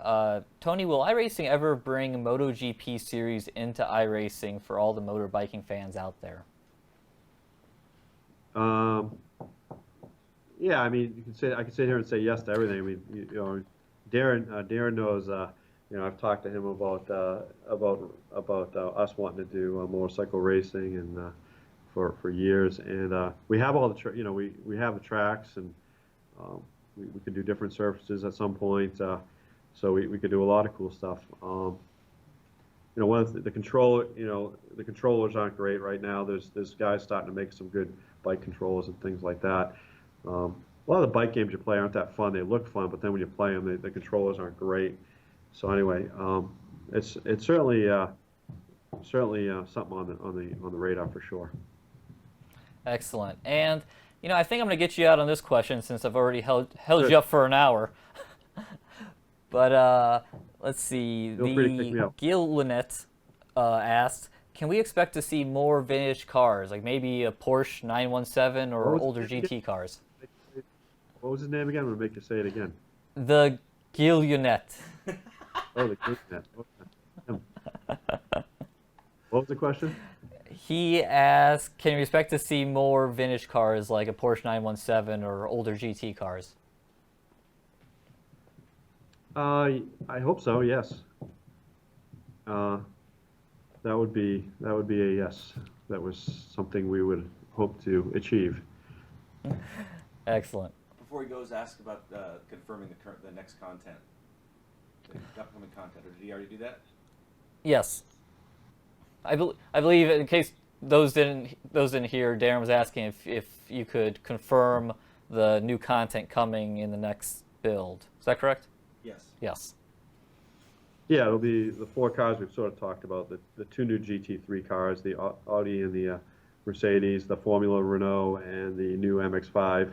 Tony, will iRacing ever bring MotoGP series into iRacing for all the motorbiking fans out there? Yeah, I mean, I can sit here and say yes to everything. I mean, Darren knows. I've talked to him about us wanting to do motorcycle racing and for years, and we have all the we have the tracks, and we could do different surfaces at some point, so we could do a lot of cool stuff. One of the controllers aren't great right now. There's guys starting to make some good bike controllers and things like that. a lot of the bike games you play aren't that fun. They look fun, but then when you play them, the controllers aren't great. So anyway, it's certainly something on the radar for sure. Excellent. And I think I'm going to get you out on this question since I've already held Sure. you up for an hour. But let's see. Feel free to kick me The out. Gil Lynette asked, can we expect to see more vintage cars, like maybe a Porsche 917 or was older his name GT cars? What was his name again? I'm gonna make you say it again. The Gil Lynette. Oh, the Gardner. Okay. What was the question? He asked, can we expect to see more vintage cars like a Porsche 917 or older GT cars? I hope so. Yes. That would be a yes. That was something we would hope to achieve. Excellent. Before he goes, ask about confirming the next content, the upcoming content. Or did he already do that? Yes. I believe, in case those didn't hear, Darren was asking if you could confirm the new content coming in the next build. Is that correct? Yes. Yes. Yeah, it'll be the 4 cars we've sort of talked about. The 2 new GT3 cars, the Audi and the Mercedes, the Formula Renault, and the new MX-5.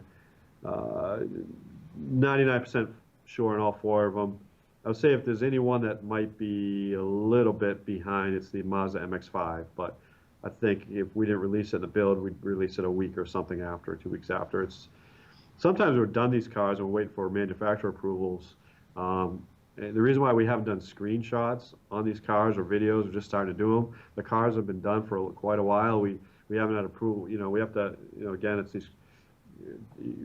99% sure on all 4 of them. I would say if there's any one that might be a little bit behind, it's the Mazda MX-5. But I think if we didn't release it in the build, we'd release it a week or something after, 2 weeks after. Sometimes we've done these cars and we're waiting for manufacturer approvals. And the reason why we haven't done screenshots on these cars or videos, we're just starting to do them. The cars have been done for quite a while. We haven't had approval. We have to, again, it's these.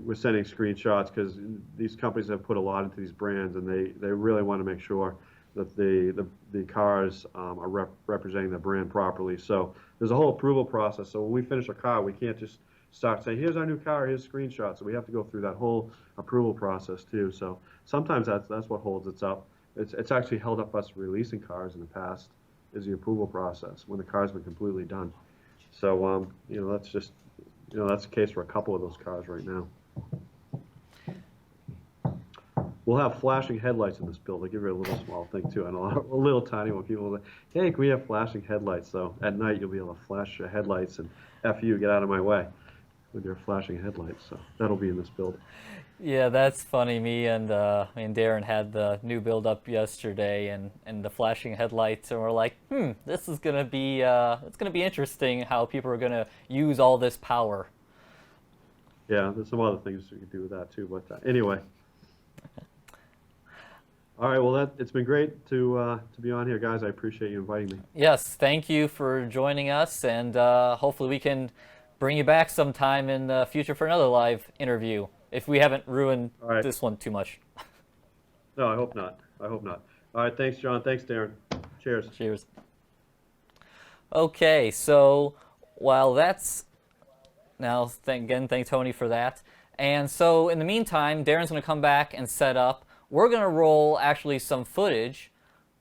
We're sending screenshots because these companies have put a lot into these brands, and they really want to make sure that the cars are representing the brand properly. So there's a whole approval process. So when we finish a car, we can't just start saying, here's our new car, here's screenshots. So we have to go through that whole approval process too. So sometimes that's what holds it up. It's actually held up us releasing cars in the past is the approval process when the car's been completely done. So that's just that's the case for a couple of those cars right now. We'll have flashing headlights in this build. I'll give you a little small thing too, and a little tiny one. People will say, hey, can we have flashing headlights? So at night you'll be able to flash your headlights and F you, get out of my way with your flashing headlights. So that'll be in this build. Yeah, that's funny. Me and Darren had the new build up yesterday, and the flashing headlights, and we're like, this is gonna be it's gonna be interesting how people are gonna use all this power. Yeah, there's some other things we could do with that too. But anyway. All right, well, it's been great to be on here, guys. I appreciate you inviting me. Yes, thank you for joining us, and hopefully we can bring you back sometime in the future for another live interview, if we haven't ruined this one too much. No, I hope not. I hope not. All right, thanks, John. Thanks, Darren. Cheers. Cheers. Okay, so while that's now, thank Tony for that. And so in the meantime, Darren's going to come back and set up. We're going to roll actually some footage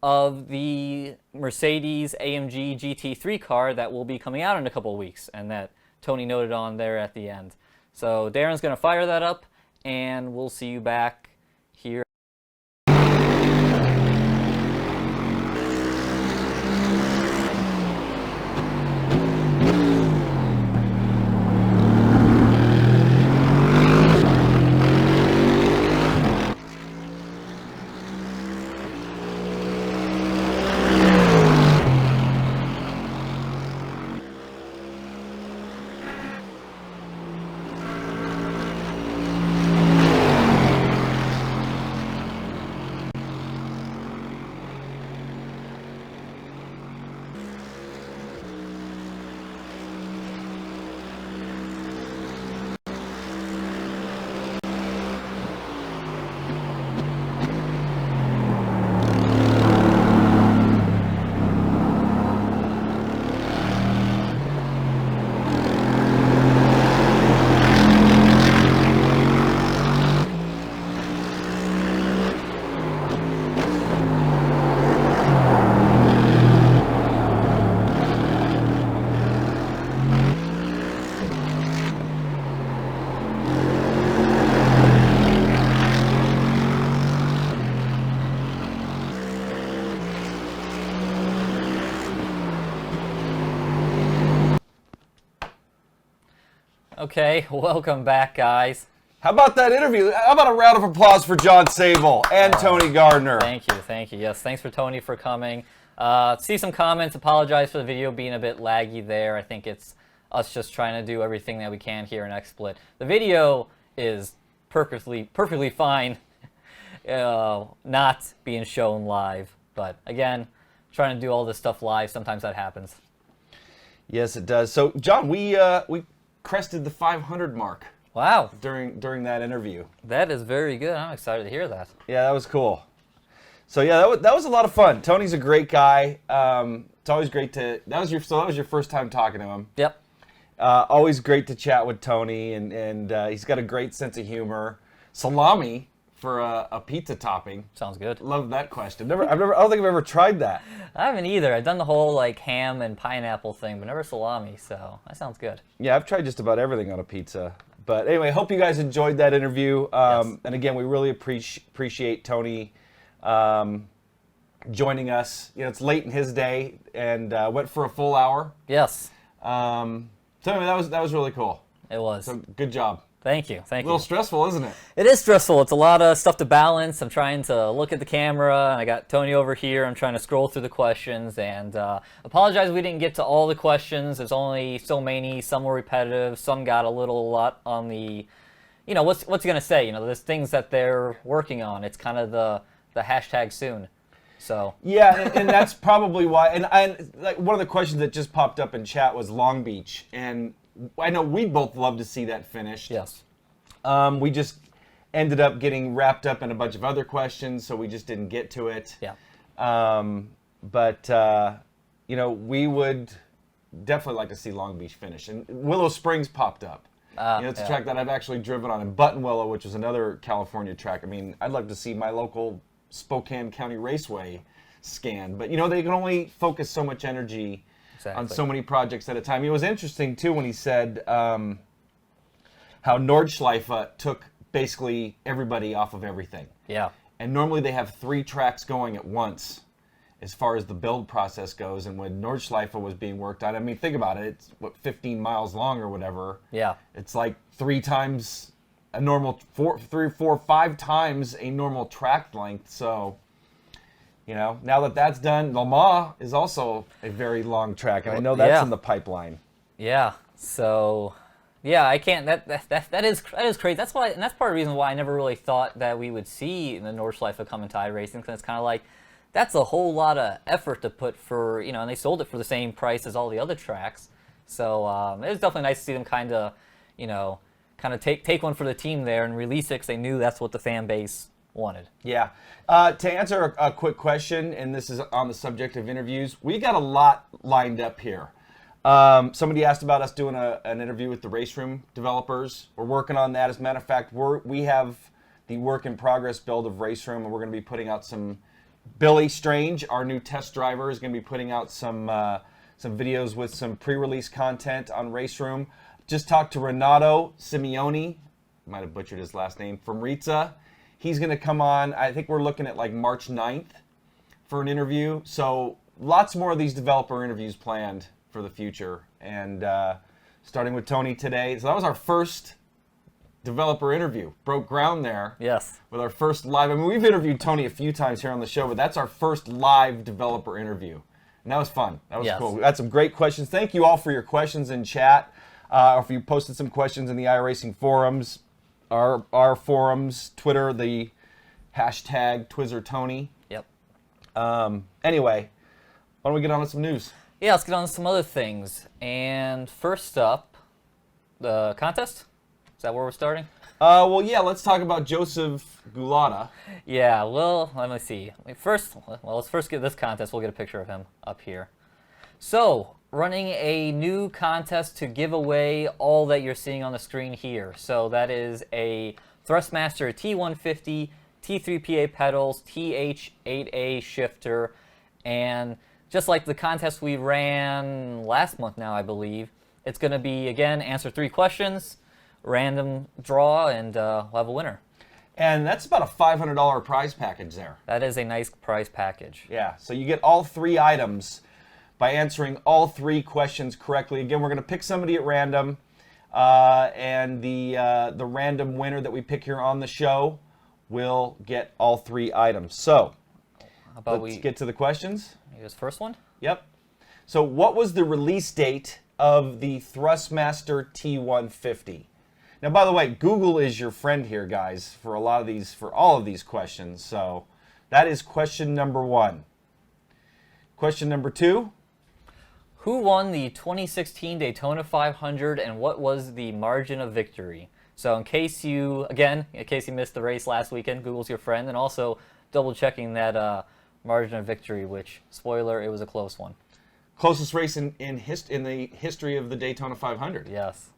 of the Mercedes AMG GT3 car that will be coming out in a couple of weeks, and that Tony noted on there at the end. So Darren's going to fire that up, and we'll see you back here. Okay, welcome back, guys. How about that interview? How about a round of applause for John Sable and Tony Gardner? Thank you. Yes, thanks for Tony for coming. See some comments. Apologize for the video being a bit laggy there. I think it's us just trying to do everything that we can here in XSplit. The video is perfectly fine, not being shown live. But again, trying to do all this stuff live, sometimes that happens. Yes, it does. So, John, we crested the 500 mark. Wow. During that interview. That is very good. I'm excited to hear that. Yeah, that was cool. So yeah, that was a lot of fun. Tony's a great guy. It's always great to. That was your first time talking to him. Yep. Always great to chat with Tony, and he's got a great sense of humor. Salami for a pizza topping. Sounds good. Love that question. I don't think I've ever tried that. I haven't either. I've done the whole like ham and pineapple thing, but never salami. So that sounds good. Yeah, I've tried just about everything on a pizza. But anyway, hope you guys enjoyed that interview. Yes. And again, we really appreciate Tony joining us. You know, it's late in his day, and went for a full hour. Yes. So anyway, that was really cool. It was. So good job. Thank you. A little stressful, isn't it? It is stressful. It's a lot of stuff to balance. I'm trying to look at the camera, and I got Tony over here. I'm trying to scroll through the questions, and apologize we didn't get to all the questions. There's only so many. Some were repetitive. Some got a lot on the, you know, what's he gonna say? You know, there's things that they're working on. It's kind of the hashtag soon. So yeah, and that's probably why. And like one of the questions that just popped up in chat was Long Beach, and I know we'd both love to see that finished. Yes. We just ended up getting wrapped up in a bunch of other questions, so we just didn't get to it. Yeah. But you know, we would definitely like to see Long Beach finish. And Willow Springs popped up. You know, it's a track that I've actually driven on, in Buttonwillow, which is another California track. I mean, I'd love to see my local Spokane County Raceway scan, but you know, they can only focus so much energy on so many projects at a time. It was interesting too when he said how Nordschleife took basically everybody off of everything. Yeah. And normally they have 3 tracks going at once as far as the build process goes. And when Nordschleife was being worked on, I mean, think about it. It's, 15 miles long or whatever. Yeah. It's like 3 times a normal, 3, 4, 5 times a normal track length. So, you know, now that that's done, Le Mans is also a very long track. And I know that's in the pipeline. Yeah. So, yeah, I can't. That is crazy. That's why, and that's part of the reason why I never really thought that we would see the Nordschleife come into iRacing, because it's kind of like that's a whole lot of effort to put for, you know, and they sold it for the same price as all the other tracks. So it was definitely nice to see them kind of, you know, take one for the team there and release it because they knew that's what the fan base wanted. Yeah. To answer a quick question, and this is on the subject of interviews, we got a lot lined up here. Somebody asked about us doing an interview with the race room developers. We're working on that. As a matter of fact, we have the work in progress build of race room, and we're going to be putting out some. Billy Strange, our new test driver, is going to be putting out some videos with some pre-release content on race room. Just talked to Renato Simeone, might have butchered his last name, from Rizza. He's going to come on. I think we're looking at like March 9th for an interview. So lots more of these developer interviews planned for the future, and starting with Tony today. So that was our first developer interview. Broke ground there. Yes. With our first live. I mean, we've interviewed Tony a few times here on the show, but that's our first live developer interview. And that was fun. That was cool. We had some great questions. Thank you all for your questions in chat. If you posted some questions in the iRacing forums, our forums, Twitter, the hashtag TwizzerTony. Yep. Anyway, why don't we get on to some news? Yeah, let's get on to some other things. And first up, the contest. Is that where we're starting? Well, yeah, let's talk about Joseph Gulata. Yeah, well, let me see. Let's first get this contest. We'll get a picture of him up here. So, running a new contest to give away all that you're seeing on the screen here. So that is a Thrustmaster T150, T3PA pedals, TH8A shifter, and just like the contest we ran last month now, I believe, it's going to be, again, answer 3 questions, random draw, and we'll have a winner. And that's about a $500 prize package there. That is a nice prize package. Yeah, so you get all 3 items by answering all 3 questions correctly. Again, we're going to pick somebody at random. and the random winner that we pick here on the show will get all 3 items. So How about let's we get to the questions. this first one? Yep. So what was the release date of the Thrustmaster T150? Now, by the way, Google is your friend here, guys, for all of these questions. So that is question number 1. Question number 2. Who won the 2016 Daytona 500 and what was the margin of victory? So in case you missed the race last weekend, Google's your friend, and also double checking that margin of victory, which, spoiler, it was a close one. Closest race in the history of the Daytona 500. Yes.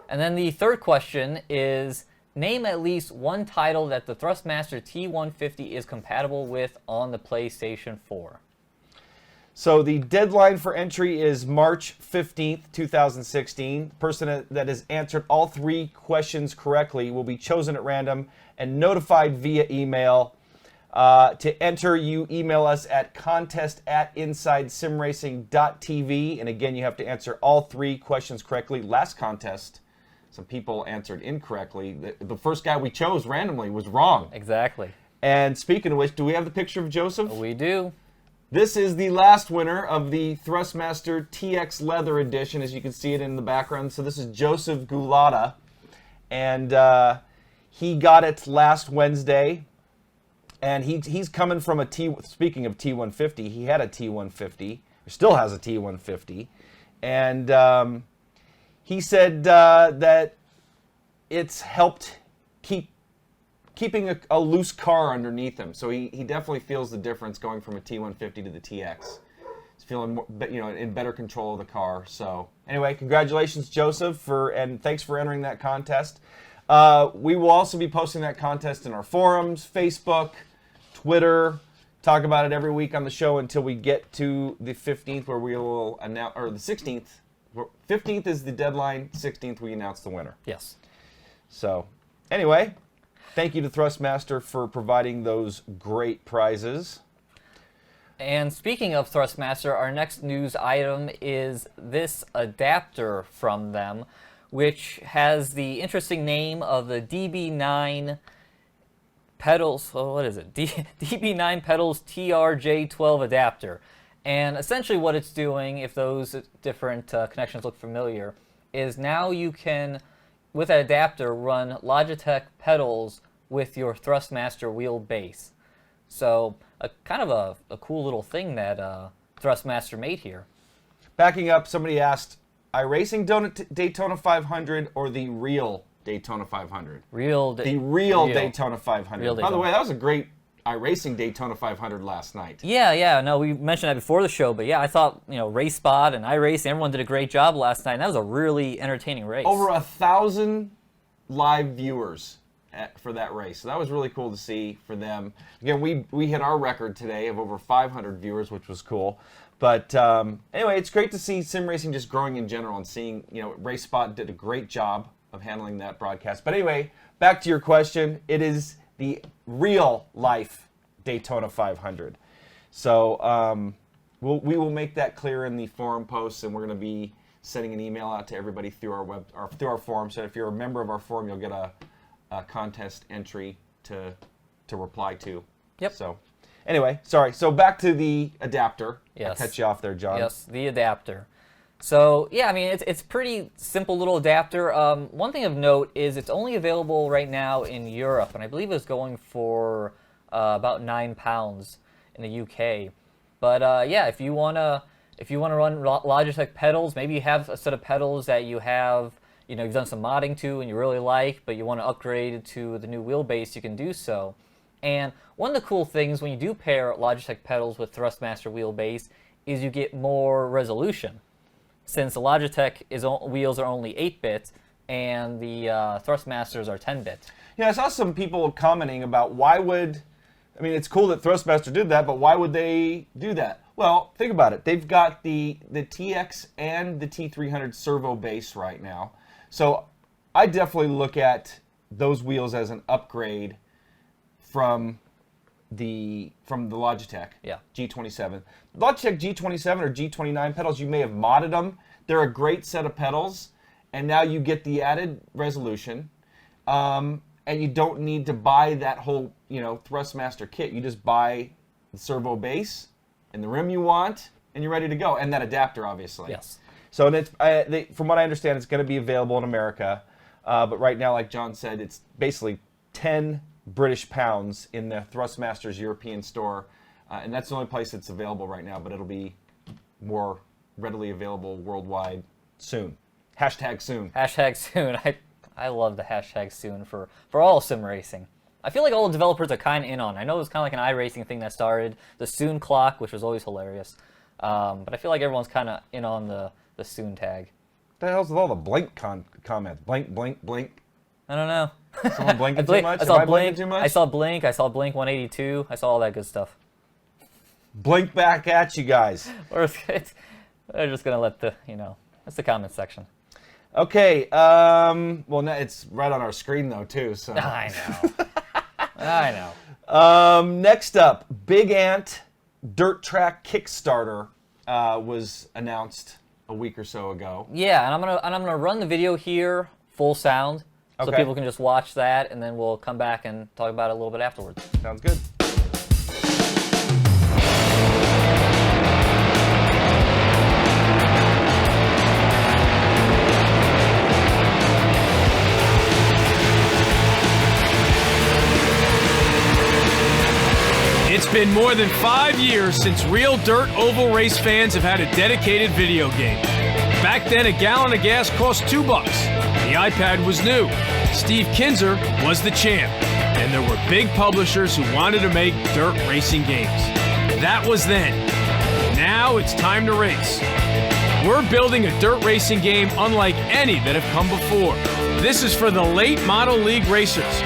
And then the third question is, name at least one title that the Thrustmaster T150 is compatible with on the PlayStation 4. So the deadline for entry is March 15th, 2016. The person that has answered all 3 questions correctly will be chosen at random and notified via email. To enter, you email us at contest@insidesimracing.tv. And again, you have to answer all 3 questions correctly. Last contest, some people answered incorrectly. The first guy we chose randomly was wrong. Exactly. And speaking of which, do we have the picture of Joseph? We do. This is the last winner of the Thrustmaster TX Leather Edition, as you can see it in the background. So this is Joseph Gulata, and he got it last Wednesday. And he's coming from speaking of T150, he had a T150, or still has a T150, and he said that it's helped keeping a loose car underneath him. So he definitely feels the difference going from a T150 to the TX. He's feeling more, in better control of the car. So anyway, congratulations, Joseph, and thanks for entering that contest. We will also be posting that contest in our forums, Facebook, Twitter. Talk about it every week on the show until we get to the 15th, where we will announce, or the 16th. 15th is the deadline. 16th we announce the winner. Yes. So anyway, thank you to Thrustmaster for providing those great prizes. And speaking of Thrustmaster, our next news item is this adapter from them, which has the interesting name of the DB9 pedals. Oh, what is it? DB9 pedals TRJ12 adapter. And essentially what it's doing, if those different connections look familiar, is now you can, with an adapter, run Logitech pedals with your Thrustmaster wheel base. So kind of a cool little thing that Thrustmaster made here. Backing up, somebody asked, iRacing Daytona 500 or the real Daytona 500? The real Daytona 500. Real By the way, that was a great iRacing Daytona 500 last night. Yeah. No, we mentioned that before the show, but yeah, I thought, RaceSpot and iRacing, everyone did a great job last night, and that was a really entertaining race. Over 1,000 live viewers for that race. So that was really cool to see for them. Again, we hit our record today of over 500 viewers, which was cool. But anyway, it's great to see sim racing just growing in general, and seeing, RaceSpot did a great job of handling that broadcast. But anyway, back to your question. It is the real life Daytona 500. So we will make that clear in the forum posts, and we're going to be sending an email out to everybody through our forum. So if you're a member of our forum, you'll get a contest entry to reply to. Yep. So anyway, sorry. So back to the adapter. Yes. I cut you off there, John. Yes, the adapter. So yeah, I mean, it's pretty simple little adapter. One thing of note is it's only available right now in Europe, and I believe it's going for about £9 in the UK. But yeah, if you wanna run Logitech pedals, maybe you have a set of pedals that you've done some modding to and you really like, but you want to upgrade to the new wheelbase, you can do so. And one of the cool things when you do pair Logitech pedals with Thrustmaster wheelbase is you get more resolution. Since the Logitech wheels are only 8-bit and the Thrustmasters are 10-bit. Yeah, I saw some people commenting about it's cool that Thrustmaster did that, but why would they do that? Well, think about it. They've got the TX and the T300 servo base right now. So I definitely look at those wheels as an upgrade from from the Logitech. Yeah. G27. Logitech G27 or G29 pedals, you may have modded them. They're a great set of pedals, and now you get the added resolution, and you don't need to buy that whole Thrustmaster kit. You just buy the servo base and the rim you want, and you're ready to go, and that adapter, obviously. Yes. So from what I understand, it's going to be available in America, but right now, like John said, it's basically 10 British pounds in the Thrustmaster's European store, and that's the only place it's available right now, but it'll be more readily available worldwide soon. Hashtag soon. Hashtag soon. I love the hashtag soon for all sim racing. I feel like all the developers are kind of in on it. I know it was kind of like an iRacing thing that started, the soon clock, which was always hilarious. But I feel like everyone's kind of in on the soon tag. What the hell's with all the blink comments? Blink, blink, blink. I don't know. Someone blinking too much? I saw Am I blinking too much? I saw Blink. I saw Blink 182. I saw all that good stuff. Blink back at you guys. Or they're just gonna let that's the comment section. Okay. Well, now it's right on our screen though too. So I know. I know. Next up, Big Ant Dirt Track Kickstarter was announced a week or so ago. Yeah, and I'm gonna run the video here full sound, so Okay. people can just watch that, and then we'll come back and talk about it a little bit afterwards. Sounds good. It's been more than 5 years since real dirt oval race fans have had a dedicated video game. Back then, a gallon of gas cost $2. The iPad was new. Steve Kinzer was the champ. And there were big publishers who wanted to make dirt racing games. That was then. Now it's time to race. We're building a dirt racing game unlike any that have come before. This is for the late model league racers.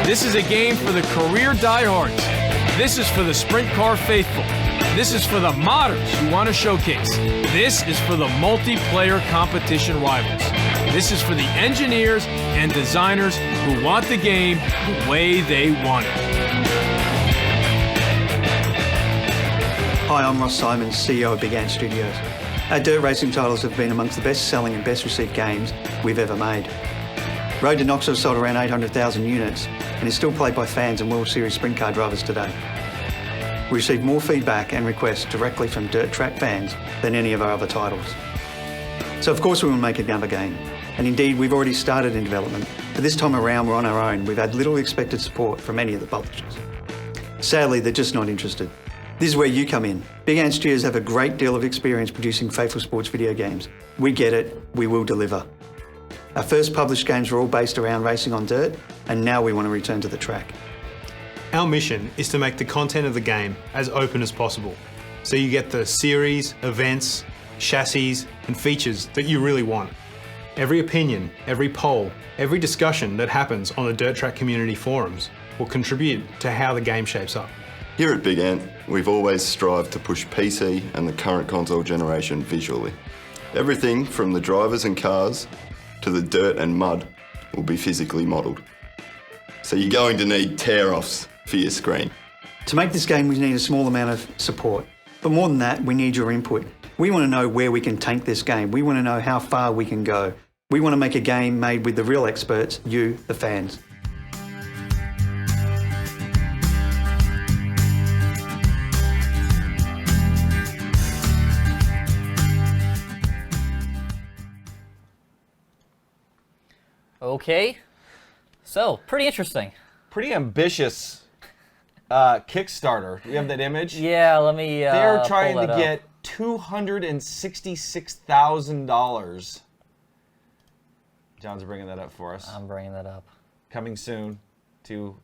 This is a game for the career diehards. This is for the sprint car faithful. This is for the modders who want to showcase. This is for the multiplayer competition rivals. This is for the engineers and designers who want the game the way they want it. Hi, I'm Ross Simons, CEO of Big Ant Studios. Our dirt racing titles have been amongst the best-selling and best-received games we've ever made. Road to Knoxville sold around 800,000 units and is still played by fans and World Series sprint car drivers today. We receive more feedback and requests directly from dirt track fans than any of our other titles. So of course we will make another game. And indeed, we've already started in development, but this time around we're on our own. We've had little expected support from any of the publishers. Sadly, they're just not interested. This is where you come in. Big Ant Studios have a great deal of experience producing faithful sports video games. We get it, we will deliver. Our first published games were all based around racing on dirt, and now we want to return to the track. Our mission is to make the content of the game as open as possible, so you get the series, events, chassis, and features that you really want. Every opinion, every poll, every discussion that happens on the Dirt Track community forums will contribute to how the game shapes up. Here at Big Ant, we've always strived to push PC and the current console generation visually. Everything from the drivers and cars to the dirt and mud will be physically modelled. So you're going to need tear-offs for your screen. To make this game, we need a small amount of support. But more than that, we need your input. We want to know where we can take this game. We want to know how far we can go. We want to make a game made with the real experts, you, the fans. Okay, so pretty interesting. Pretty ambitious Kickstarter. Do you have that image? Yeah, let me. They're trying pull to that get $266,000. John's bringing that up for us. I'm bringing that up. Coming soon to.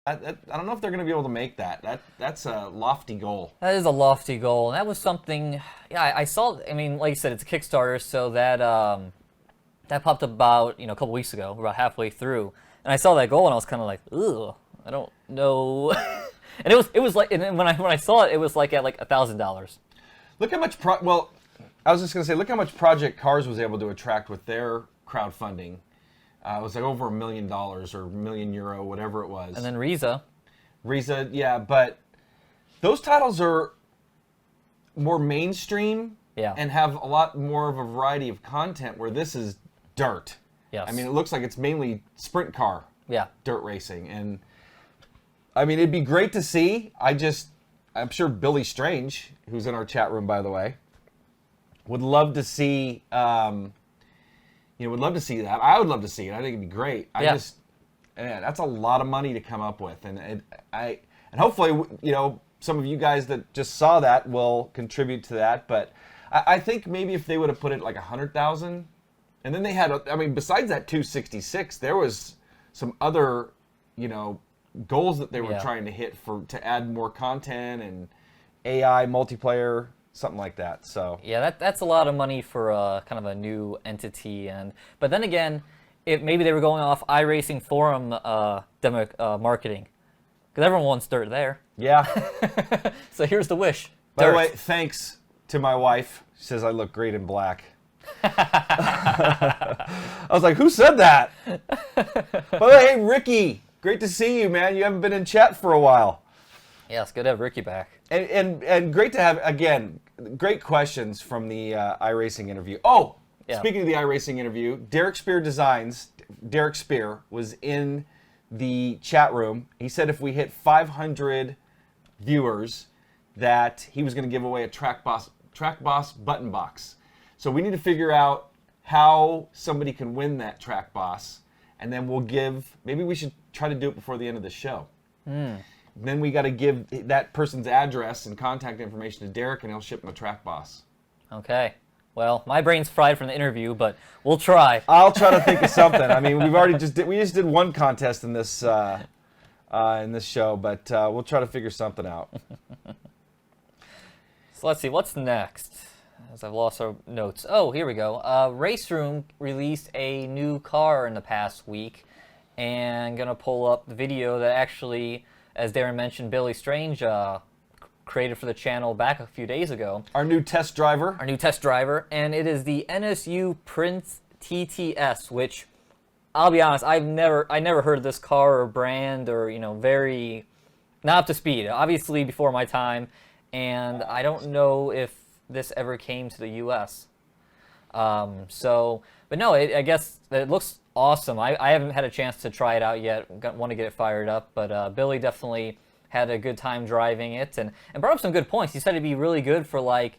I don't know if they're going to be able to make that. That's a lofty goal. That is a lofty goal, and that was something. Yeah, I saw. I mean, like you said, it's a Kickstarter, so that that popped up about a couple weeks ago. We're about halfway through, and I saw that goal, and I was kind of like, ugh, I don't know. And it was like, and then when I saw it, it was like at like $1,000. Look how much well, I was just gonna say, look how much Project Cars was able to attract with their crowdfunding. It was like over $1 million or €1 million, whatever it was. And then Riza, yeah, but those titles are more mainstream Yeah. and have a lot more of a variety of content, where this is dirt. Yes. I mean, it looks like it's mainly sprint car yeah, dirt racing. And I mean, it'd be great to see. I'm sure Billy Strange, who's in our chat room, by the way, would love to see, would love to see that. I would love to see it. I think it'd be great. That's a lot of money to come up with. And hopefully, some of you guys that just saw that will contribute to that. But I think maybe if they would have put it like 100,000, and then they had, besides that 266, there was some other, goals that they were trying to hit to add more content and AI multiplayer, something like that. So yeah, that's a lot of money for kind of a new entity. But then again, if maybe they were going off iRacing forum marketing, because everyone wants dirt there. yeah. So here's the wish. By the Dirt. way, thanks to my wife. She says I look great in black. I was like, who said that? By the way, hey, Ricky, great to see you, man. You haven't been in chat for a while. Yeah, it's good to have Ricky back. And great to have, again, great questions from the iRacing interview. Oh, Yeah. Speaking of the iRacing interview, Derek Spear was in the chat room. He said if we hit 500 viewers, that he was going to give away a Track Boss button box. So we need to figure out how somebody can win that Track Boss, and then maybe we should try to do it before the end of the show. Then we got to give that person's address and contact information to Derek, and he'll ship him a Track Boss. Okay. Well, my brain's fried from the interview, but we'll try. I'll try to think of something. I mean, we just did one contest in this show, but we'll try to figure something out. So let's see, what's next? As I've lost our notes. Oh, here we go. Race Room released a new car in the past week, and gonna pull up the video that actually, as Darren mentioned, Billy Strange created for the channel back a few days ago. Our new test driver. And it is the NSU Prince TTS, which I'll be honest, I never heard of this car or brand, or very not up to speed. Obviously before my time, and I don't know if this ever came to the U.S. But no, I guess it looks awesome. I haven't had a chance to try it out yet. Want to get it fired up, but Billy definitely had a good time driving it, and brought up some good points. He said it'd be really good for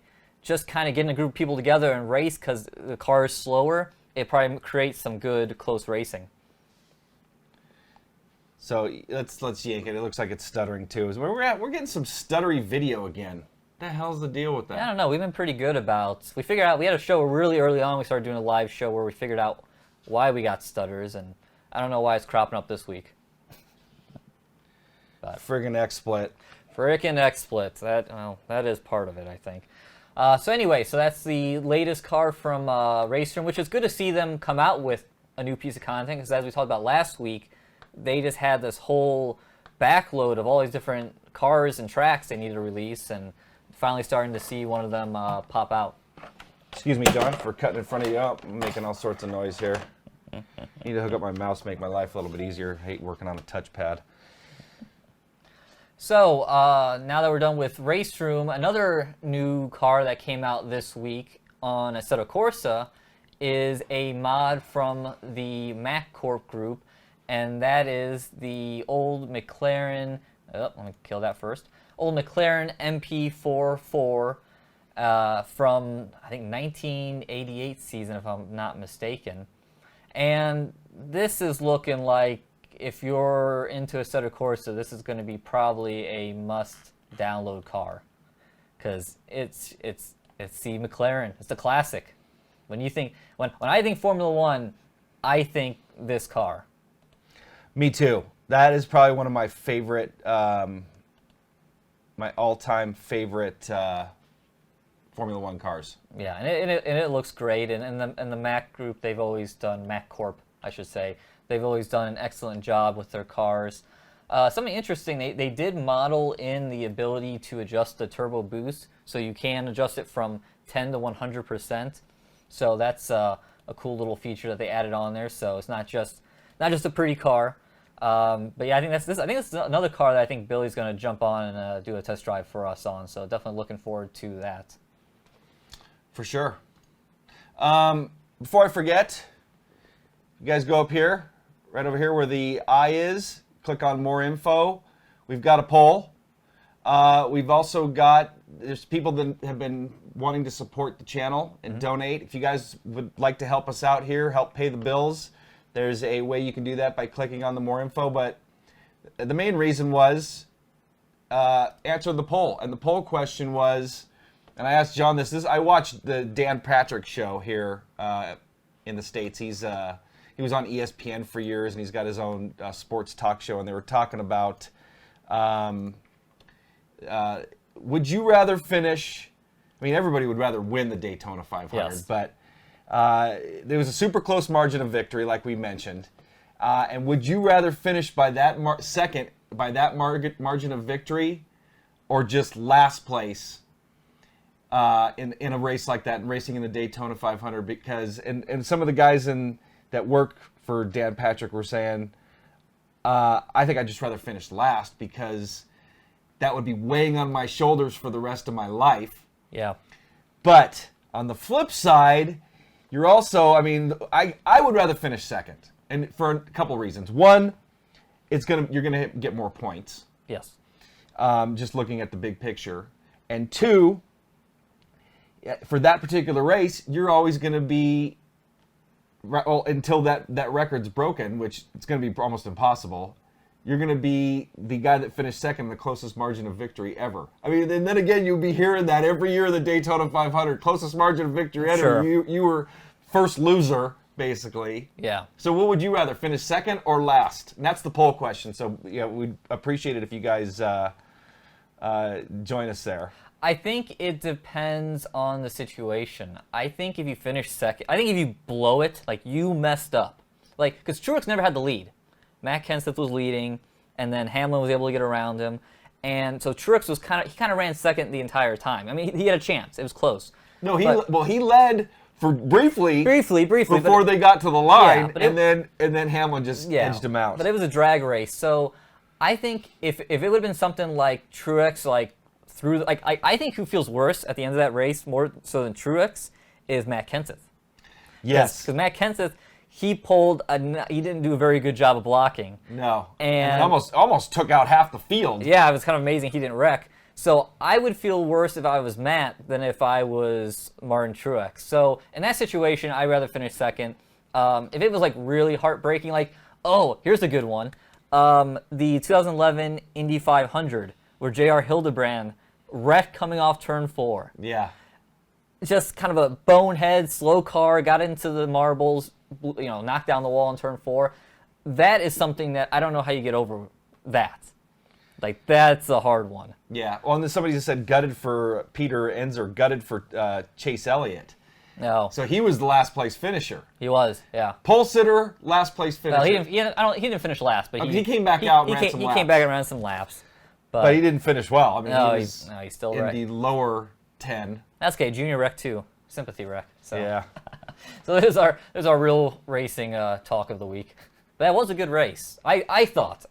just kind of getting a group of people together and race, because the car is slower. It probably creates some good close racing. So let's yank it. It looks like it's stuttering too. We're getting some stuttery video again. What the hell's the deal with that? I don't know. We've been pretty good about. We figured out. We had a show really early on. We started doing a live show where we figured out why we got stutters, and I don't know why it's cropping up this week. Friggin' XSplit. Frickin' XSplit. That is part of it, I think. So anyway, that's the latest car from Race Room, which is good to see them come out with a new piece of content, because as we talked about last week, they just had this whole backload of all these different cars and tracks they needed to release, and finally starting to see one of them pop out. Excuse me, John, for cutting in front of you. Oh, I'm making all sorts of noise here. Need to hook up my mouse, make my life a little bit easier. I hate working on a touchpad. So, now that we're done with Race Room, another new car that came out this week on Assetto Corsa is a mod from the Mack Corp group, and that is the old McLaren, let me kill that first, old McLaren MP44 from, I think, 1988 season, if I'm not mistaken. And this is looking like, if you're into Assetto Corsa, this is going to be probably a must-download car, because it's the McLaren. It's the classic. When I think Formula One, I think this car. Me too. That is probably one of my favorite, my all-time favorite Formula One cars. Yeah, and it looks great. And the Mack group, they've always done, Mack Corp, I should say, they've always done an excellent job with their cars. Something interesting, they did model in the ability to adjust the turbo boost, so you can adjust it from 10 to 100%. So that's a cool little feature that they added on there. So it's not just a pretty car. But yeah, I think this is another car that I think Billy's going to jump on and do a test drive for us on. So definitely looking forward to that. For sure. Before I forget, you guys go up here, right over here where the I is. Click on more info. We've got a poll. We've also got, there's people that have been wanting to support the channel and donate. If you guys would like to help us out here, help pay the bills, there's a way you can do that by clicking on the more info. But the main reason was answer the poll. And the poll question was, and I asked John this, I watched the Dan Patrick show here in the States. He was on ESPN for years, and he's got his own sports talk show, and they were talking about would you rather finish, I mean, everybody would rather win the Daytona 500, yes. But there was a super close margin of victory, like we mentioned. And would you rather finish by that second, by that margin of victory, or just last place in a race like that, racing in the Daytona 500? Because, and some of the guys that work for Dan Patrick were saying, I think I'd just rather finish last because that would be weighing on my shoulders for the rest of my life. Yeah. But on the flip side, you're also, I mean, I would rather finish second, and for a couple reasons. One, you're gonna get more points. Yes. Just looking at the big picture. And two, for that particular race, you're always going to be, well, until that record's broken, which it's going to be almost impossible, you're going to be the guy that finished second in the closest margin of victory ever. I mean, and then again, you'll be hearing that every year of the Daytona 500, closest margin of victory ever. Sure. You were first loser, basically. Yeah. So what would you rather, finish second or last? And that's the poll question. So yeah, we'd appreciate it if you guys join us there. I think it depends on the situation. I think if you finish second, I think if you blow it, like you messed up, like because Truex never had the lead. Matt Kenseth was leading, and then Hamlin was able to get around him, and so Truex was kind of ran second the entire time. I mean, he had a chance. It was close. No, he led for briefly before they got to the line, yeah, and then Hamlin just edged him out. But it was a drag race, so I think if it would have been something like Truex, like through, like I think who feels worse at the end of that race more so than Truex is Matt Kenseth. Yes, because Matt Kenseth, he didn't do a very good job of blocking. No, and almost took out half the field. Yeah, it was kind of amazing he didn't wreck. So I would feel worse if I was Matt than if I was Martin Truex. So in that situation, I'd rather finish second. If it was like really heartbreaking, like, oh, here's a good one. The 2011 Indy 500, where J.R. Hildebrand wrecked coming off turn 4. Yeah. Just kind of a bonehead, slow car, got into the marbles, knocked down the wall in turn 4. That is something that I don't know how you get over that. Like, that's a hard one. Yeah. Well, and then somebody just said gutted for Peter Enzer, gutted for Chase Elliott. No. So he was the last place finisher. He was, yeah. Pole sitter, last place finisher. Well, he didn't finish last, but he came back out and ran some laps. He came back and ran some laps. But he didn't finish well. I mean, he's still in the lower 10. That's okay. Junior wreck too. Sympathy wreck. So. Yeah. So there's our real racing talk of the week. But that was a good race. I thought.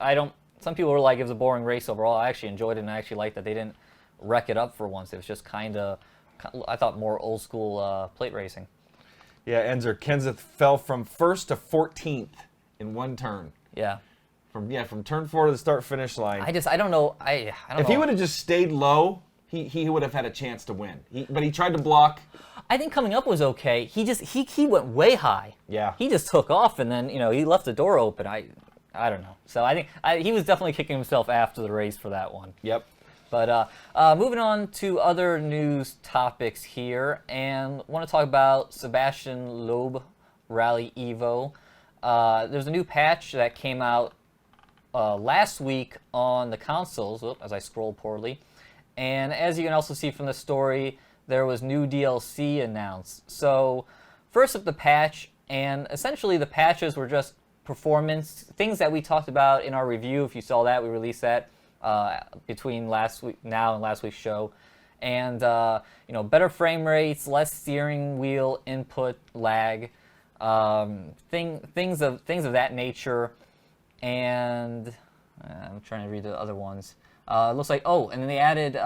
Some people were like it was a boring race overall. I actually enjoyed it, and I actually liked that they didn't wreck it up for once. It was just kind of, I thought, more old school plate racing. Yeah, Enzer Kenseth fell from 1st to 14th in one turn. Yeah. From turn 4 to the start finish line. I don't know. I don't know. If he would have just stayed low, he would have had a chance to win. But he tried to block. I think coming up was okay. He went way high. Yeah. He just took off, and then he left the door open. I don't know. So I think he was definitely kicking himself after the race for that one. Yep. But moving on to other news topics here, and want to talk about Sebastian Loeb Rally Evo. There's a new patch that came out last week on the consoles, as I scroll poorly. And as you can also see from the story, there was new DLC announced. So first up the patch, and essentially the patches were just performance, things that we talked about in our review. If you saw that, we released that between last week now and last week's show. And better frame rates, less steering wheel input lag, things of that nature. And I'm trying to read the other ones. It looks like, and then they added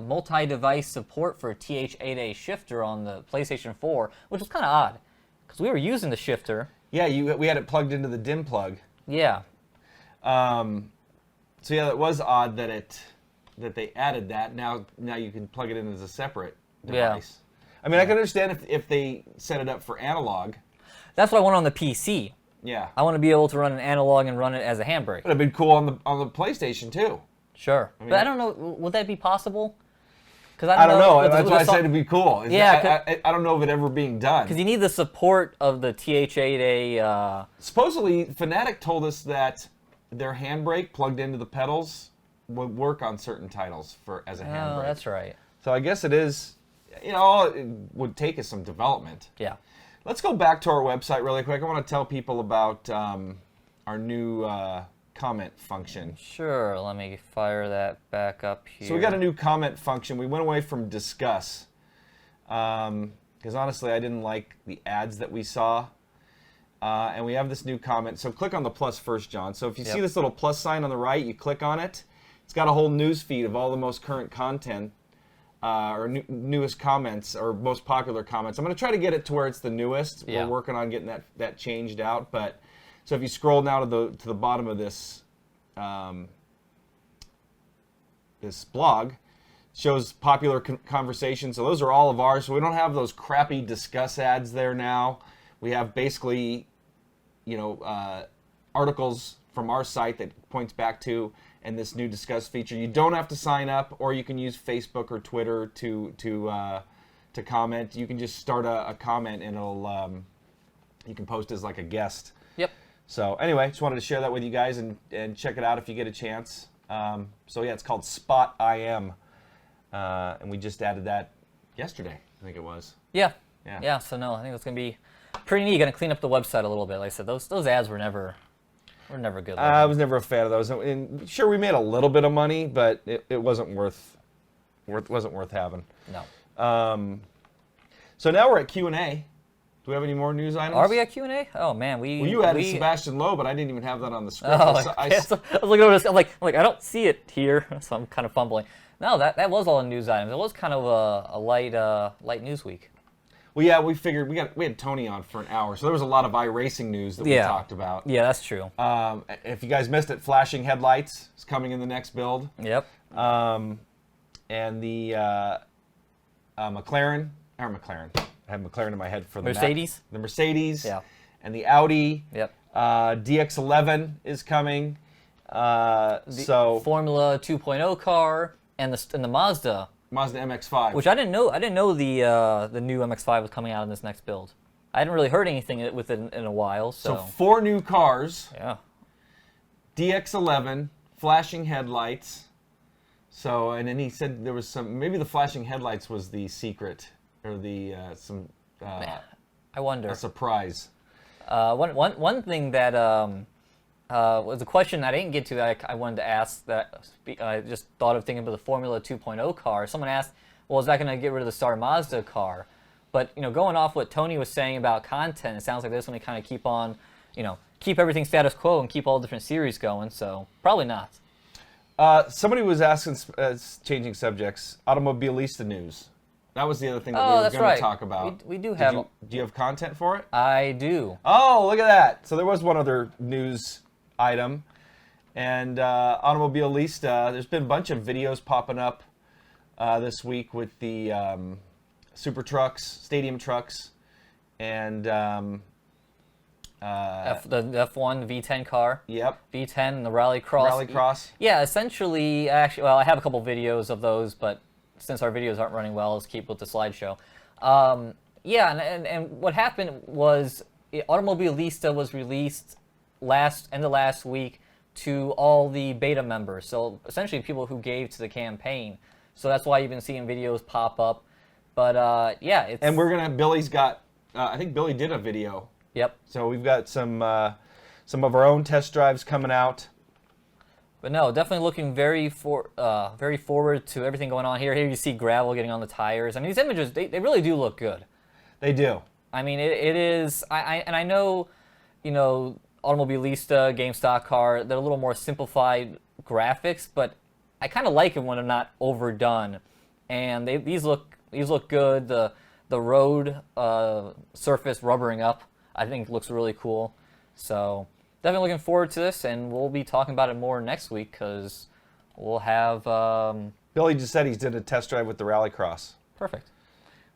multi-device support for TH8A shifter on the PlayStation 4, which was kind of odd, because we were using the shifter. Yeah, we had it plugged into the DIN plug. Yeah. So yeah, it was odd that they added that. Now you can plug it in as a separate device. Yeah. I mean, I can understand if they set it up for analog. That's what I want on the PC. Yeah. I want to be able to run an analog and run it as a handbrake. It would have been cool on the PlayStation too. Sure. But I don't know, would that be possible? Because I don't know. That's why I said it'd be cool. Yeah. I don't know of it ever being done. Because you need the support of the TH8A. Supposedly, Fnatic told us that their handbrake plugged into the pedals would work on certain titles as a handbrake. Oh, that's right. So I guess it is, all it would take is some development. Yeah. Let's go back to our website really quick. I want to tell people about our new comment function. Sure, let me fire that back up here. So we got a new comment function. We went away from discuss because honestly I didn't like the ads that we saw. And we have this new comment. So click on the plus first, John. So if you see this little plus sign on the right, you click on it. It's got a whole news feed of all the most current content or newest comments or most popular comments. I'm going to try to get it to where it's the newest. Yeah. We're working on getting that changed out. But so if you scroll now to the bottom of this this blog, shows popular conversations. So those are all of ours. So we don't have those crappy discuss ads there now. We have basically, articles from our site that points back to and this new discuss feature. You don't have to sign up, or you can use Facebook or Twitter to comment. You can just start a comment and it'll you can post as like a guest. Yep. So anyway, just wanted to share that with you guys and check it out if you get a chance. So yeah, it's called Spot IM, and we just added that yesterday, I think it was. Yeah. Yeah. Yeah. So no, I think it's gonna be pretty neat. Gonna clean up the website a little bit. Like I said, those ads were never good. I was never a fan of those. And sure, we made a little bit of money, but it wasn't worth having. No. So now we're at Q&A. Do we have any more news items? Are we at Q&A? Oh man, Well, you added Sebastian Lowe, but I didn't even have that on the script. Oh, I was looking over this. I'm like, I don't see it here, so I'm kind of fumbling. No, that was all in news items. It was kind of a light news week. Well, yeah, we figured we had Tony on for an hour, so there was a lot and racing news that we talked about. Yeah, that's true. If you guys missed it, flashing headlights is coming in the next build. Yep. And the McLaren. I have McLaren in my head for the Mercedes. The Mercedes. Yeah. And the Audi. Yep. DX11 is coming. So Formula 2.0 car and the Mazda MX-5. Which I didn't know. I didn't know the new MX-5 was coming out in this next build. I hadn't really heard anything with it in a while. So 4 new cars. Yeah. DX11, flashing headlights. So and then he said there was maybe the flashing headlights was the secret or the I wonder. a surprise. One thing that was a question I didn't get to that I wanted to ask that I just thought of thinking about the Formula 2.0 car. Someone asked, well, is that going to get rid of the Star Mazda car? But, going off what Tony was saying about content, it sounds like this one to kind of keep on, keep everything status quo and keep all different series going. So probably not. Somebody was asking, changing subjects, Automobilista news. That was the other thing that we were going to talk about. We do have. Do you have content for it? I do. Oh, look at that. So there was one other news item. And Automobilista, there's been a bunch of videos popping up this week with the super trucks, stadium trucks, and the F1 V10 car. Yep. V10 and the Rallycross. Rallycross. Yeah, essentially, actually, well, I have a couple videos of those, but since our videos aren't running well, let's keep with the slideshow. Yeah, and what happened was Automobilista was released end of last week to all the beta members. So essentially people who gave to the campaign. So that's why you've been seeing videos pop up. But yeah, it's... And Billy's got, I think Billy did a video. Yep. So we've got some some of our own test drives coming out. But no, definitely looking very forward to everything going on here. Here you see gravel getting on the tires. I mean, these images, they really do look good. They do. I mean, it is, I know, Automobilista, GameStop car, they're a little more simplified graphics, but I kind of like it when they're not overdone. And these look good. The road surface rubbering up, I think looks really cool. So definitely looking forward to this, and we'll be talking about it more next week because we'll have... Billy just said he's did a test drive with the Rallycross. Perfect.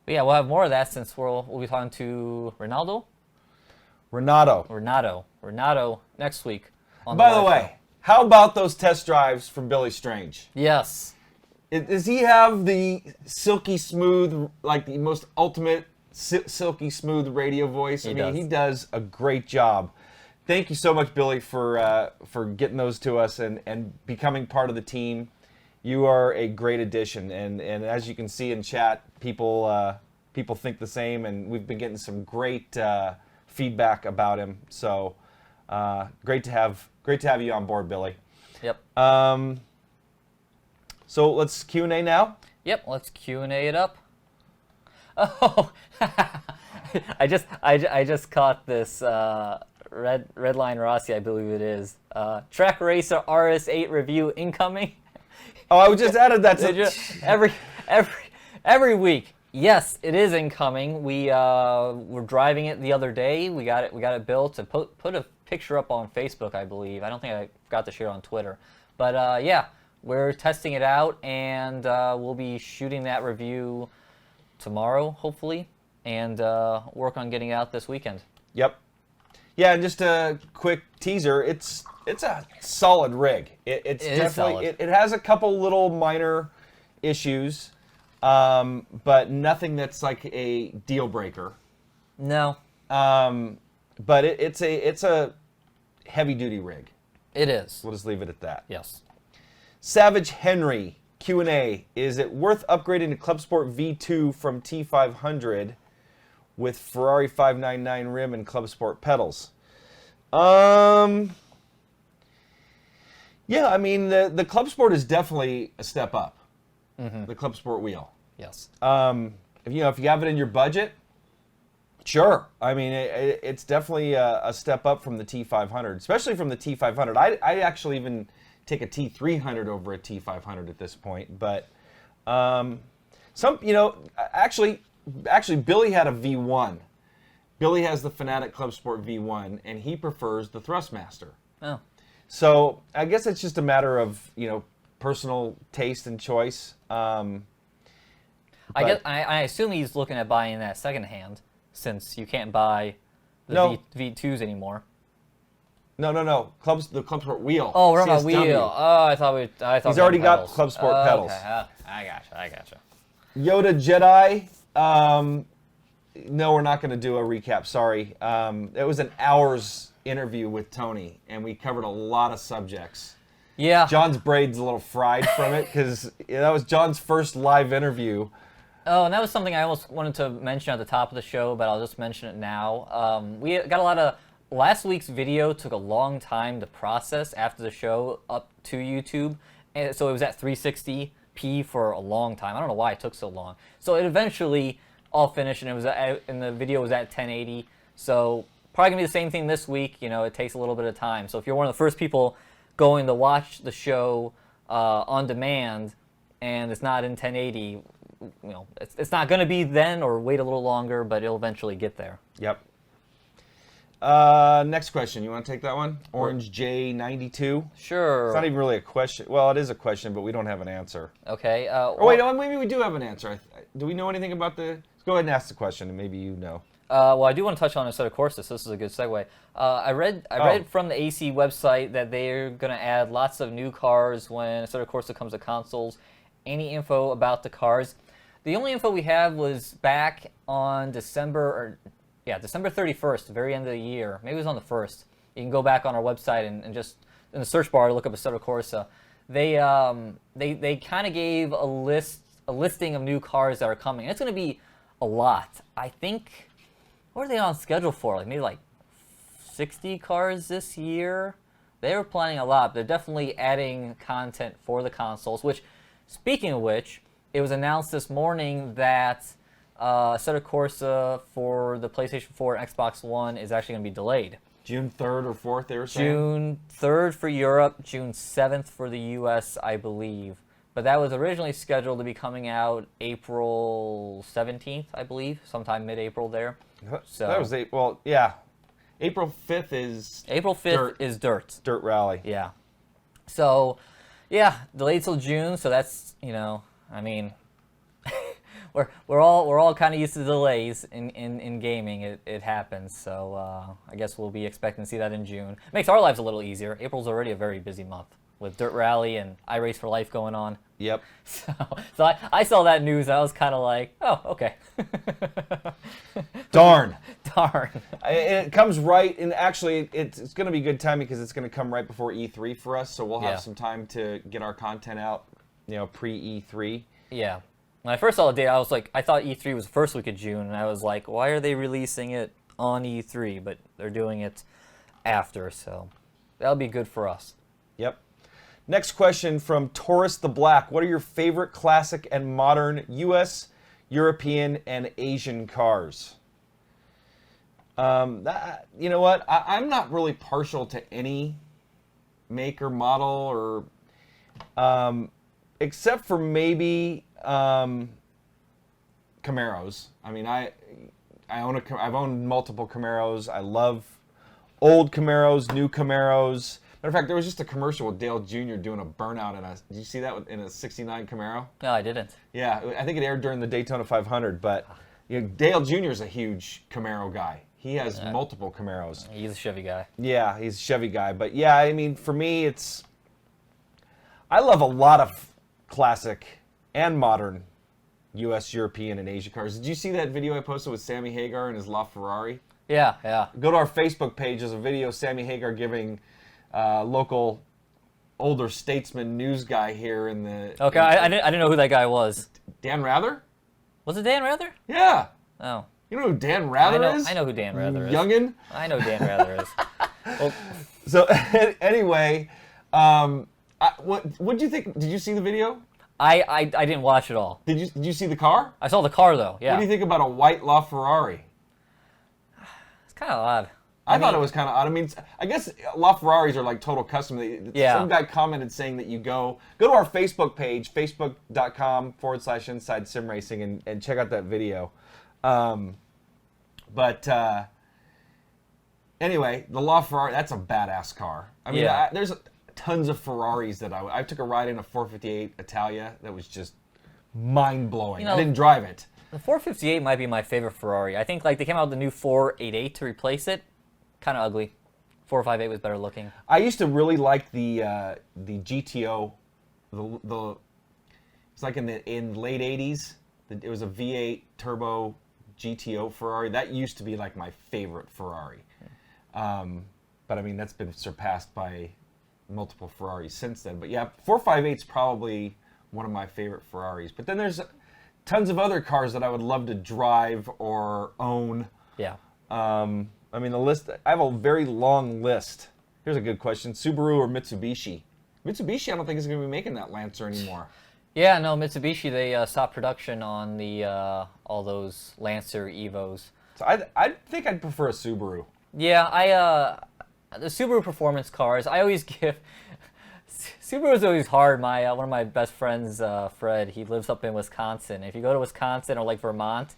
But yeah, we'll have more of that since we'll be talking to Renato next week. By the way, how about those test drives from Billy Strange? Yes. Does he have the silky smooth, like the most ultimate silky smooth radio voice? I mean, he does a great job. Thank you so much, Billy, for getting those to us and becoming part of the team. You are a great addition, and as you can see in chat, people think the same, and we've been getting some great feedback about him. So great to have you on board, Billy. Yep. So let's Q&A now. Yep. Let's Q&A it up. Oh, I just caught this Redline Rossi, I believe it is. Track Racer RS8 review incoming. Oh, I just added that to every week. Yes, it is incoming. We're driving it the other day. We got it built and put a picture up on Facebook, I believe. I don't think I got to share it on Twitter. But yeah, we're testing it out, and we'll be shooting that review tomorrow, hopefully, and work on getting it out this weekend. Yep. Yeah, and just a quick teaser. It's a solid rig. It's definitely it has a couple little minor issues, but nothing that's like a deal breaker. No. But it's a heavy duty rig. It is. We'll just leave it at that. Yes. Savage Henry Q&A: is it worth upgrading to Club Sport V2 from T500 with Ferrari 599 rim and Club Sport pedals? Yeah, I mean the Club Sport is definitely a step up. Mm-hmm. The Club Sport wheel. Yes. If you have it in your budget, sure. I mean it's definitely a step up from the T500, especially from the T500. I actually even take a T300 over a T500 at this point, but actually Billy had a V1. Billy has the Fanatic Club Sport V1, and he prefers the Thrustmaster. Oh. So I guess it's just a matter of personal taste and choice. I assume he's looking at buying that secondhand, since you can't buy the V2s anymore. No. The Club Sport wheel. Oh, we're on a CSW. wheel. Oh, I thought he's already got Club Sport pedals. Okay. I gotcha. Yoda Jedi. No, we're not going to do a recap. Sorry. It was an hour's interview with Tony, and we covered a lot of subjects. Yeah. John's braid's a little fried from it because that was John's first live interview. Oh, and that was something I almost wanted to mention at the top of the show, but I'll just mention it now. We got a lot of... Last week's video took a long time to process after the show up to YouTube, and so it was at 360p for a long time. I don't know why it took so long. So it eventually all finished, and the video was at 1080. So probably gonna be the same thing this week. It takes a little bit of time. So if you're one of the first people going to watch the show on demand, and it's not in 1080, it's not gonna be then, or wait a little longer, but it'll eventually get there. Yep. Next question. You want to take that one? Orange J92. Sure. It's not even really a question. Well, it is a question, but we don't have an answer. Okay. Wait, maybe we do have an answer. Do we know anything about the... Let's go ahead and ask the question, and maybe you know. Well, I do want to touch on Assetto Corsa, so this is a good segue. I read from the AC website that they're going to add lots of new cars when Assetto Corsa comes to consoles. Any info about the cars? The only info we have was back on December 31st, the very end of the year. Maybe it was on the 1st. You can go back on our website and just in the search bar look up Assetto Corsa. They kind of gave a listing of new cars that are coming. It's going to be a lot. I think, what are they on schedule for? Maybe 60 cars this year. They were planning a lot. They're definitely adding content for the consoles, which, speaking of which, it was announced this morning that Assetto Corsa for the PlayStation 4 and Xbox One is actually going to be delayed. June 3rd or 4th, they were saying? June 3rd for Europe, June 7th for the US, I believe. But that was originally scheduled to be coming out April 17th, I believe, sometime mid-April there. So That was well, yeah. April 5th is April 5th is Dirt. Dirt Rally. Yeah. So, yeah, delayed till June. So that's, I mean, we're all kind of used to delays in gaming. It happens. So I guess we'll be expecting to see that in June. It makes our lives a little easier. April's already a very busy month with Dirt Rally and iRace for Life going on. Yep. So I saw that news. I was kind of like, oh, okay. Darn. Darn. It comes right, and actually, it's going to be good timing because it's going to come right before E3 for us, so we'll have some time to get our content out, pre-E3. Yeah. When I first saw the date, I was like, I thought E3 was the first week of June, and I was like, why are they releasing it on E3? But they're doing it after, so that'll be good for us. Yep. Next question from Taurus the Black. What are your favorite classic and modern U.S., European, and Asian cars? You know what? I'm not really partial to any make or model, or except for maybe Camaros. I mean, I've owned multiple Camaros. I love old Camaros, new Camaros. Matter of fact, there was just a commercial with Dale Jr. doing a burnout did you see that in a 69 Camaro? No, I didn't. Yeah, I think it aired during the Daytona 500, but Dale Jr. is a huge Camaro guy. He has multiple Camaros. He's a Chevy guy. Yeah, he's a Chevy guy. But yeah, I mean, for me, I love a lot of classic and modern U.S., European, and Asian cars. Did you see that video I posted with Sammy Hagar and his LaFerrari? Yeah. Go to our Facebook page. There's a video of Sammy Hagar giving local older statesman news guy here in the... Okay, I didn't know who that guy was. Dan Rather? Was it Dan Rather? Yeah. Oh. You know who Dan Rather is? I know who Dan Rather is. Youngin? I know who Dan Rather is. Well, so anyway, what do you think? Did you see the video? I didn't watch it all. Did you see the car? I saw the car though. Yeah. What do you think about a white LaFerrari? It's kind of odd. I thought it was kind of odd. I mean, I guess LaFerraris are like total custom. Yeah. Some guy commented saying that you go to our Facebook page, facebook.com/inside sim racing, and check out that video. Anyway, the LaFerrari, that's a badass car. I mean, there's tons of Ferraris that I took a ride in a 458 Italia that was just mind-blowing. I didn't drive it. The 458 might be my favorite Ferrari. I think they came out with the new 488 to replace it. Kind of ugly. 458 was better looking. I used to really like the GTO. It's like in the late 80s. It was a V8 turbo GTO Ferrari. That used to be like my favorite Ferrari. But I mean, that's been surpassed by multiple Ferraris since then. But yeah, 458's probably one of my favorite Ferraris. But then there's tons of other cars that I would love to drive or own. Yeah. I mean, I have a very long list. Here's a good question. Subaru or Mitsubishi? Mitsubishi, I don't think is going to be making that Lancer anymore. Yeah, no, Mitsubishi, they stopped production on the all those Lancer Evos. So I think I'd prefer a Subaru. Yeah, the Subaru performance cars, I always give... Subaru's always hard. One of my best friends, Fred, he lives up in Wisconsin. If you go to Wisconsin or like Vermont,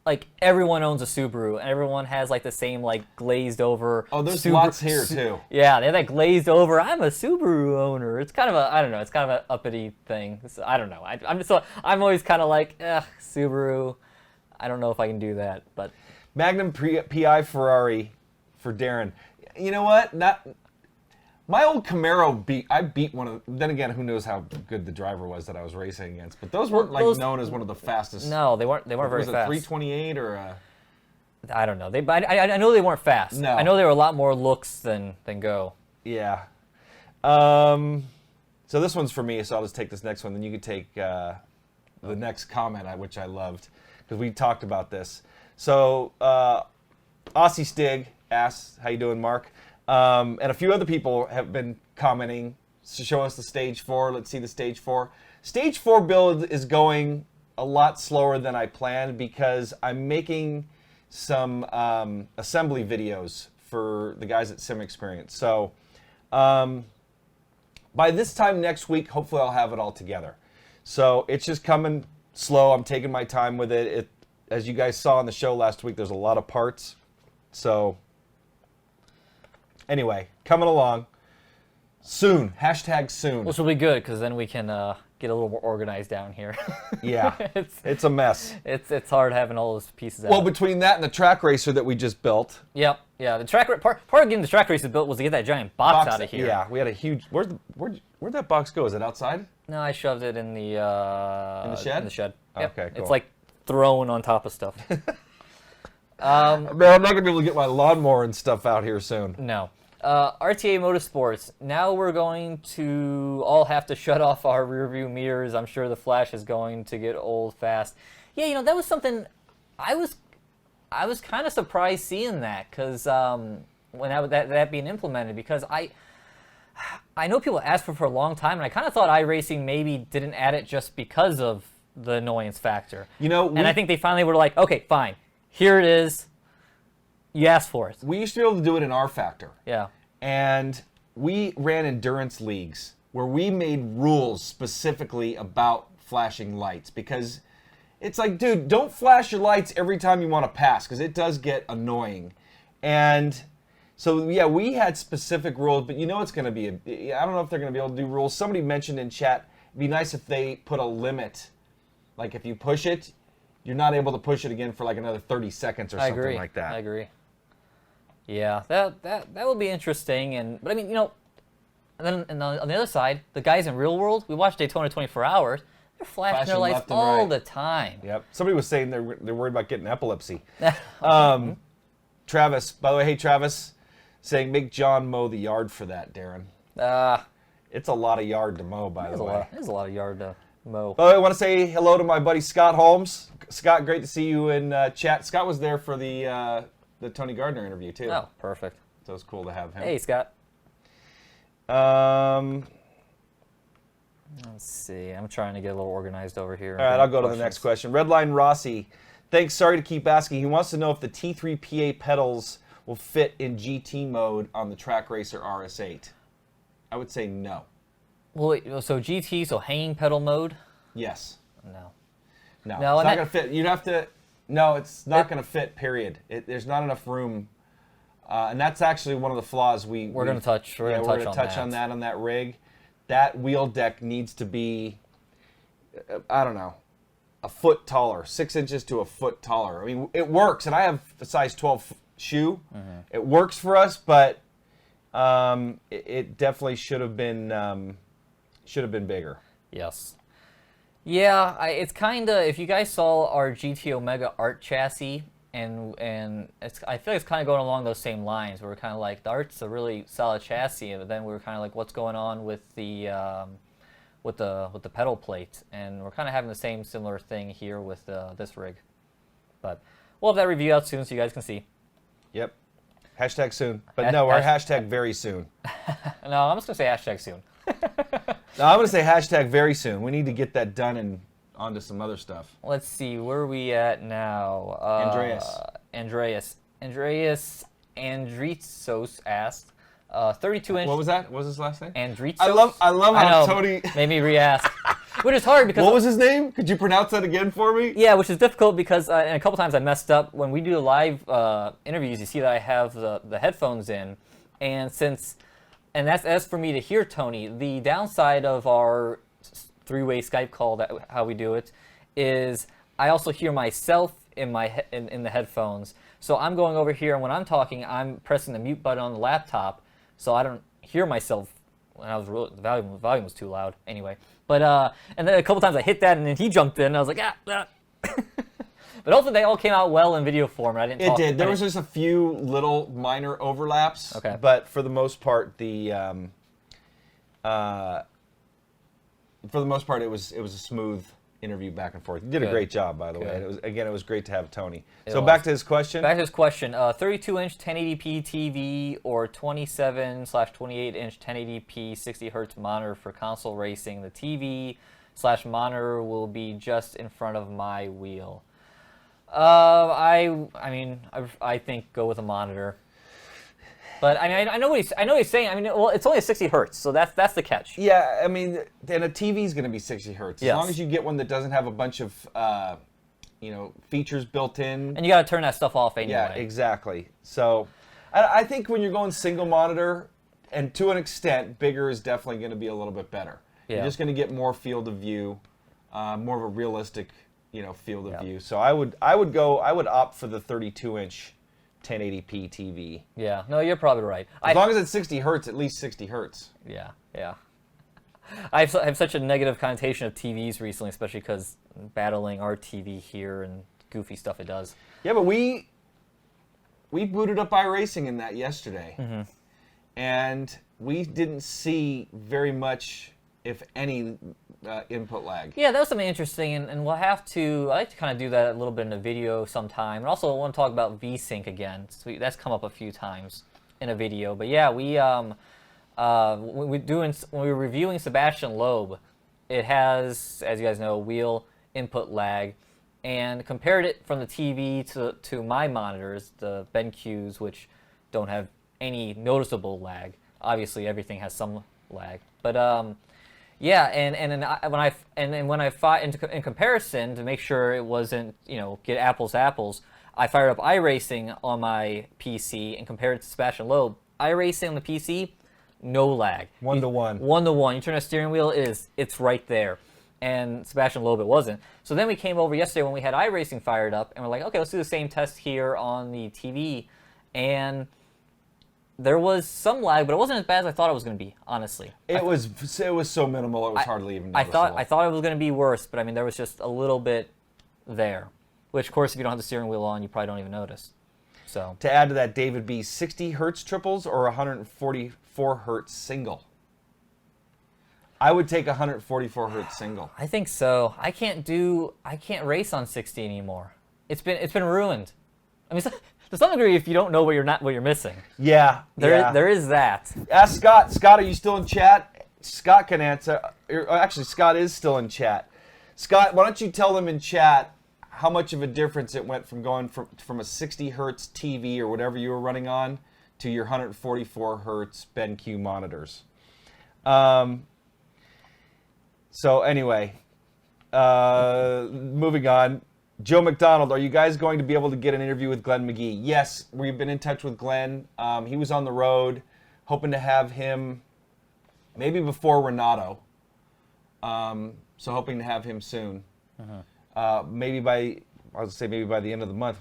like everyone owns a Subaru and everyone has like the same like glazed over. Oh, there's lots here too. Yeah, they have that glazed over. I'm a Subaru owner. It's kind of I don't know. It's kind of an uppity thing. I don't know. I'm always kind of like, Subaru. I don't know if I can do that, but Magnum PI Ferrari for Darren. You know what? My old Camaro I beat one of. Then again, who knows how good the driver was that I was racing against? But those weren't known as one of the fastest. No, they weren't. They weren't very fast. Was it 328 or a? I don't know. I know they weren't fast. No. I know they were a lot more looks than go. Yeah. So this one's for me. So I'll just take this next one. Then you can take the next comment, which I loved because we talked about this. So Aussie Stig, asks, how you doing, Mark? And a few other people have been commenting to show us the Stage 4. Let's see the Stage 4. Stage 4 build is going a lot slower than I planned because I'm making some assembly videos for the guys at Sim Experience. So by this time next week, hopefully I'll have it all together. So it's just coming slow. I'm taking my time with it. As you guys saw on the show last week, there's a lot of parts. So anyway, coming along. Soon. Hashtag soon. Which will be good, because then we can get a little more organized down here. Yeah, it's a mess. It's hard having all those pieces out. Well, between that and the track racer that we just built. Yep, yeah. The part of getting the track racer built was to get that giant box out of here. Yeah, we had a huge. Where'd that box go? Is it outside? No, I shoved it in the shed? In the shed. Yep. Okay, cool. It's like thrown on top of stuff. Man, I'm not gonna be able to get my lawnmower and stuff out here soon. No. RTA Motorsports, now we're going to all have to shut off our rear view mirrors. I'm sure the flash is going to get old fast. Yeah, you know, that was something I was kind of surprised seeing that, because when that being implemented, because I know people asked for it for a long time, and I kind of thought iRacing maybe didn't add it just because of the annoyance factor. You know, and I think they finally were like, okay, fine, here it is. You asked for it. We used to be able to do it in R Factor. Yeah. And we ran endurance leagues where we made rules specifically about flashing lights, because it's like, dude, don't flash your lights every time you want to pass, because it does get annoying. And so, yeah, we had specific rules, but you know it's going to be I don't know if they're going to be able to do rules. Somebody mentioned in chat, it'd be nice if they put a limit. Like if you push it, you're not able to push it again for like another 30 seconds or something like that. I agree. Yeah, that would be interesting. But I mean, you know, and then on the other side, the guys in real world, we watch Daytona 24 Hours. They're flashing their lights all the time. Yep. Somebody was saying they're worried about getting epilepsy. Travis, by the way, hey Travis, saying make John mow the yard for that, Darren. It's a lot of yard to mow, by the way. There's a lot of yard to mow. By the way, I want to say hello to my buddy Scott Holmes. Scott, great to see you in chat. Scott was there for the Tony Gardner interview too. Oh, perfect. So it was cool to have him. Hey, Scott. Let's see. I'm trying to get a little organized over here. All right, I'll go to the next question. Redline Rossi, thanks. Sorry to keep asking. He wants to know if the T3PA pedals will fit in GT mode on the Track Racer RS8. I would say no. Well, wait, so GT, so hanging pedal mode? Yes. No. No, it's not going to fit. You'd have to. No, it's not going to fit, period. There's not enough room. And that's actually one of the flaws we're going to touch. We're going to touch on that on that rig. That wheel deck needs to be, I don't know, a foot taller, 6 inches to a foot taller. I mean, it works, and I have a size 12 shoe. Mm-hmm. It works for us, but it definitely should have been bigger. Yes. Yeah, it's kind of, if you guys saw our GT Omega Art chassis, and I feel like it's kind of going along those same lines. Where we're kind of like, the Art's a really solid chassis, but then we were kind of like, what's going on with the pedal plate? And we're kind of having the same similar thing here with this rig. But we'll have that review out soon so you guys can see. Yep. Hashtag soon. But no, our hashtag very soon. No, I'm just going to say hashtag soon. No, I'm going to say hashtag very soon. We need to get that done and onto some other stuff. Let's see, where are we at now? Andreas Andritsos asked, 32-inch. What was that? What was his last name? Andritsos. I love how Tony made me re-ask. Which is hard because... What was his name? Could you pronounce that again for me? Yeah, which is difficult because and a couple times I messed up. When we do the live interviews, you see that I have the headphones in. And that's for me to hear Tony. The downside of our three-way Skype call, how we do it, is I also hear myself in the headphones. So I'm going over here, and when I'm talking, I'm pressing the mute button on the laptop, so I don't hear myself. When the volume was too loud. Anyway, but and then a couple times I hit that, and then he jumped in. And I was like, ah. But hopefully they all came out well in video form. And I didn't. It did. There was just a few little minor overlaps. Okay. But for the most part, it was a smooth interview back and forth. You did a Good. great job, by the way. Good. And it was great to have Tony. It So was. back to his question. Back to his question, 32-inch 1080p TV or 27/28-inch 1080p 60 hertz monitor for console racing. The TV/monitor will be just in front of my wheel. I think go with a monitor. But I know what he's saying. I mean, well, it's only a 60 hertz, so that's the catch. Yeah, I mean, then a TV is going to be 60 hertz. As Yes. long as you get one that doesn't have a bunch of, features built in. And you got to turn that stuff off anyway. Yeah, exactly. So I think when you're going single monitor, and to an extent, bigger is definitely going to be a little bit better. Yeah. You're just going to get more field of view, more of a realistic, field of Yeah. view. So I would opt for the 32-inch 1080p TV. Yeah. No, you're probably right. As long as it's 60 hertz, at least 60 hertz. Yeah, yeah. I have such a negative connotation of TVs recently, especially because battling our TV here and goofy stuff it does. Yeah, but we booted up iRacing in that yesterday, and we didn't see very much, if any, input lag. Yeah, that was something interesting, and we'll have to. I like to kind of do that a little bit in a video sometime. And also, I want to talk about VSync again. So that's come up a few times in a video. But yeah, when we were reviewing Sebastian Loeb, it has, as you guys know, wheel input lag, and compared it from the TV to my monitors, the BenQs, which don't have any noticeable lag. Obviously, everything has some lag, but yeah, and when I fought in comparison to make sure it wasn't, get apples to apples, I fired up iRacing on my PC and compared it to Sebastian Loeb. iRacing on the PC, no lag. 1-to-1. 1-to-1. You turn a steering wheel, it's right there. And Sebastian Loeb, it wasn't. So then we came over yesterday when we had iRacing fired up, and we're like, okay, let's do the same test here on the TV, and there was some lag, but it wasn't as bad as I thought it was going to be, honestly. It was so minimal, it was hardly even I noticeable. thought it was going to be worse, but I mean, there was just a little bit there, which, of course, if you don't have the steering wheel on, you probably don't even notice. So To add to that, David B, 60 hertz triples or 144 hertz single? I would take 144 hertz single. I think so. I can't race on 60 anymore. It's been ruined. I mean, to some degree, if you don't know what you're missing. Yeah, There is that. Ask Scott. Scott, are you still in chat? Scott can answer. Actually, Scott is still in chat. Scott, why don't you tell them in chat how much of a difference it went from going from a 60 hertz TV or whatever you were running on to your 144 hertz BenQ monitors. So anyway, moving on. Joe McDonald, are you guys going to be able to get an interview with Glenn McGee? Yes, we've been in touch with Glenn. He was on the road, hoping to have him maybe before Renato. So hoping to have him soon. Maybe by the end of the month.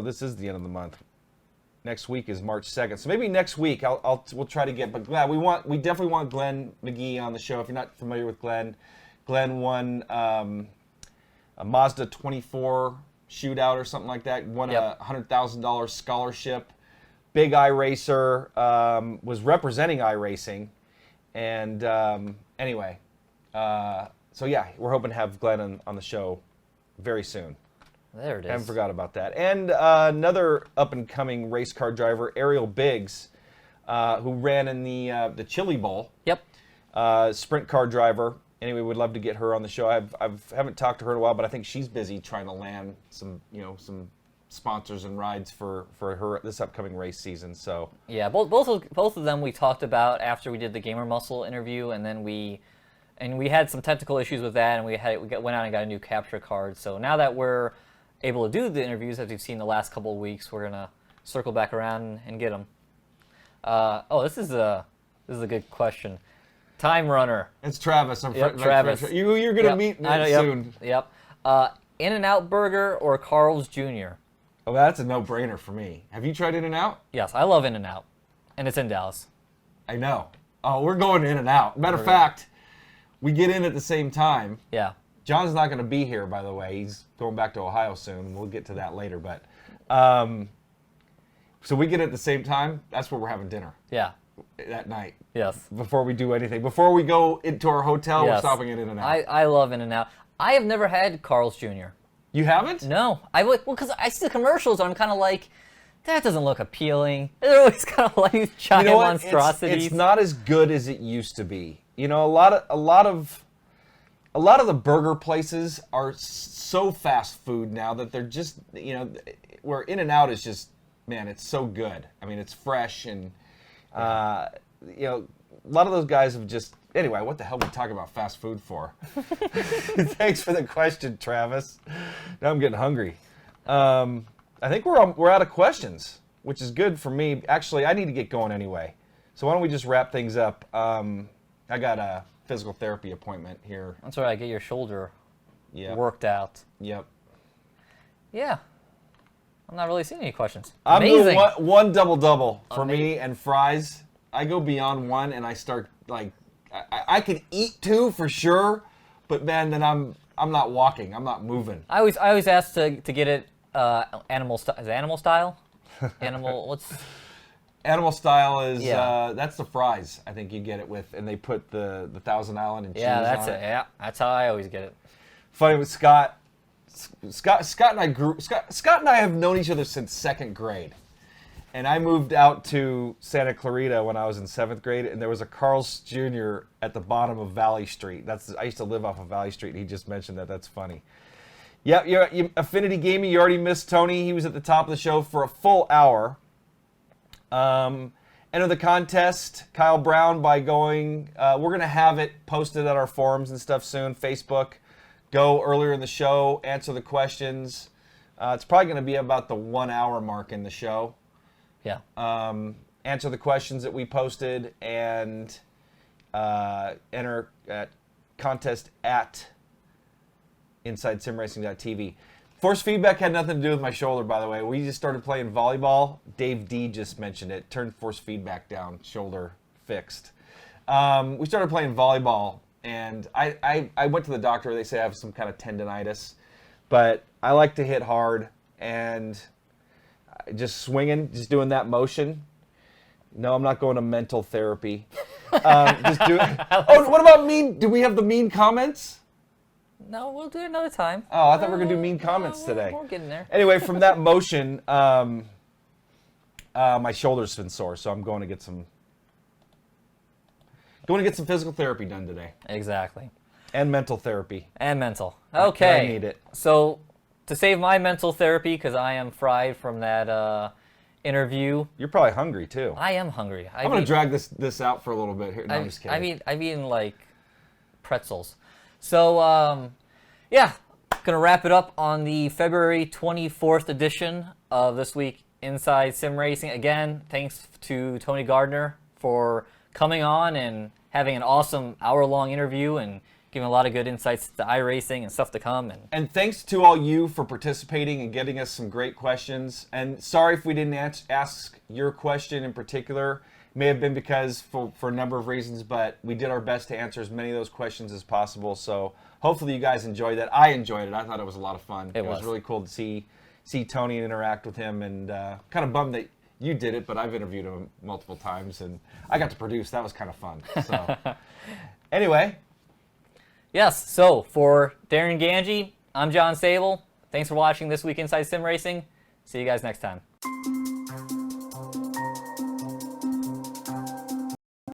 This is the end of the month. Next week is March 2nd. So maybe next week we'll try to get. But yeah, we definitely want Glenn McGee on the show. If you're not familiar with Glenn won a Mazda 24 shootout or something like that. Won a $100,000 scholarship. Big iRacer, was representing iRacing, and anyway, so yeah, we're hoping to have Glenn on the show very soon. There it is. I haven't forgot about that. And another up-and-coming race car driver, Ariel Biggs, who ran in the Chili Bowl. Yep. Sprint car driver. Anyway, we'd love to get her on the show. I haven't talked to her in a while, but I think she's busy trying to land some sponsors and rides for her this upcoming race season. So yeah, both of them we talked about after we did the Gamer Muscle interview, and then we had some technical issues with that, and went out and got a new capture card. So now that we're able to do the interviews, as you've seen the last couple of weeks, we're gonna circle back around and get them. This is a good question. Time Runner. it's Travis. Travis. You're gonna meet soon. Yep. In-N-Out Burger or Carl's Jr.? Oh, that's a no-brainer for me. Have you tried In-N-Out? Yes, I love In-N-Out, and it's in Dallas. I know. Oh, we're going In-N-Out. Matter of fact, we get in at the same time. Yeah. John's not going to be here, by the way. He's going back to Ohio soon. We'll get to that later. But so we get at the same time. That's where we're having dinner Yeah. that night. Yes. Before we do anything, before we go into our hotel, we're Yes. stopping at In-N-Out. I love In-N-Out. I have never had Carl's Jr. You haven't? No, because I see the commercials and I'm kind of like, that doesn't look appealing. They're always kind of like these giant monstrosities. It's not as good as it used to be. You know, a lot of the burger places are so fast food now that they're just, you know, where In-N-Out is just, man, it's so good. I mean, it's fresh and, you know, a lot of those guys have just. Anyway, what the hell are we talking about fast food for? Thanks for the question, Travis. Now I'm getting hungry. I think we're out of questions, which is good for me. Actually, I need to get going anyway. So why don't we just wrap things up? I got a physical therapy appointment here. That's right. I get your shoulder Yep. out. Yep. Yeah. I'm not really seeing any questions. I'm Amazing. doing one double for me and fries. I go beyond one and I start like. I could eat 2 for sure, but man, then I'm not walking. I'm not moving. I always ask to get it animal style. Is it animal style? What's Animal style is Yeah. That's the fries. I think you get it with, and they put the Thousand Island and cheese that's on it. Yeah, that's how I always get it. Funny with Scott. Scott and I have known each other since 2nd grade. And I moved out to Santa Clarita when I was in 7th grade, and there was a Carl's Jr. at the bottom of Valley Street. I used to live off of Valley Street, and he just mentioned that. That's funny. Yeah, Affinity Gaming, you already missed Tony. He was at the top of the show for a full hour. Enter the contest, Kyle Brown, by going, we're going to have it posted on our forums and stuff soon, Facebook. Go earlier in the show, answer the questions. It's probably going to be about the 1 hour mark in the show. Yeah. Answer the questions that we posted and enter at contest at InsideSimRacing.tv. Force feedback had nothing to do with my shoulder, by the way. We just started playing volleyball. Dave D just mentioned it. Turned force feedback down, shoulder fixed. We started playing volleyball, and I went to the doctor. They say I have some kind of tendonitis, but I like to hit hard and just swinging, just doing that motion. No, I'm not going to mental therapy. Just do it. Oh, what about mean? Do we have the mean comments? No, we'll do it another time. Oh, I thought we were going to do mean comments today. We're getting there. Anyway, from that motion, my shoulder's been sore, so I'm going to get some physical therapy done today. Exactly. And mental therapy. And mental. Okay. I need it. So, to save my mental therapy, because I am fried from that interview. You're probably hungry, too. I am hungry. I'm going to drag this out for a little bit here. No, I'm just kidding. I've eaten like pretzels. So, yeah, gonna wrap it up on the February 24th edition of This Week Inside Sim Racing. Again, thanks to Tony Gardner for coming on and having an awesome hour-long interview and giving a lot of good insights to iRacing and stuff to come. And thanks to all you for participating and getting us some great questions. And sorry if we didn't ask your question in particular. It may have been because for a number of reasons, but we did our best to answer as many of those questions as possible. So hopefully you guys enjoyed that. I enjoyed it. I thought it was a lot of fun. It was really cool to see Tony and interact with him, and kind of bummed that you did it, but I've interviewed him multiple times, and I got to produce. That was kind of fun. So anyway. Yes, so for Darren Ganji, I'm John Sable. Thanks for watching This Week Inside Sim Racing. See you guys next time.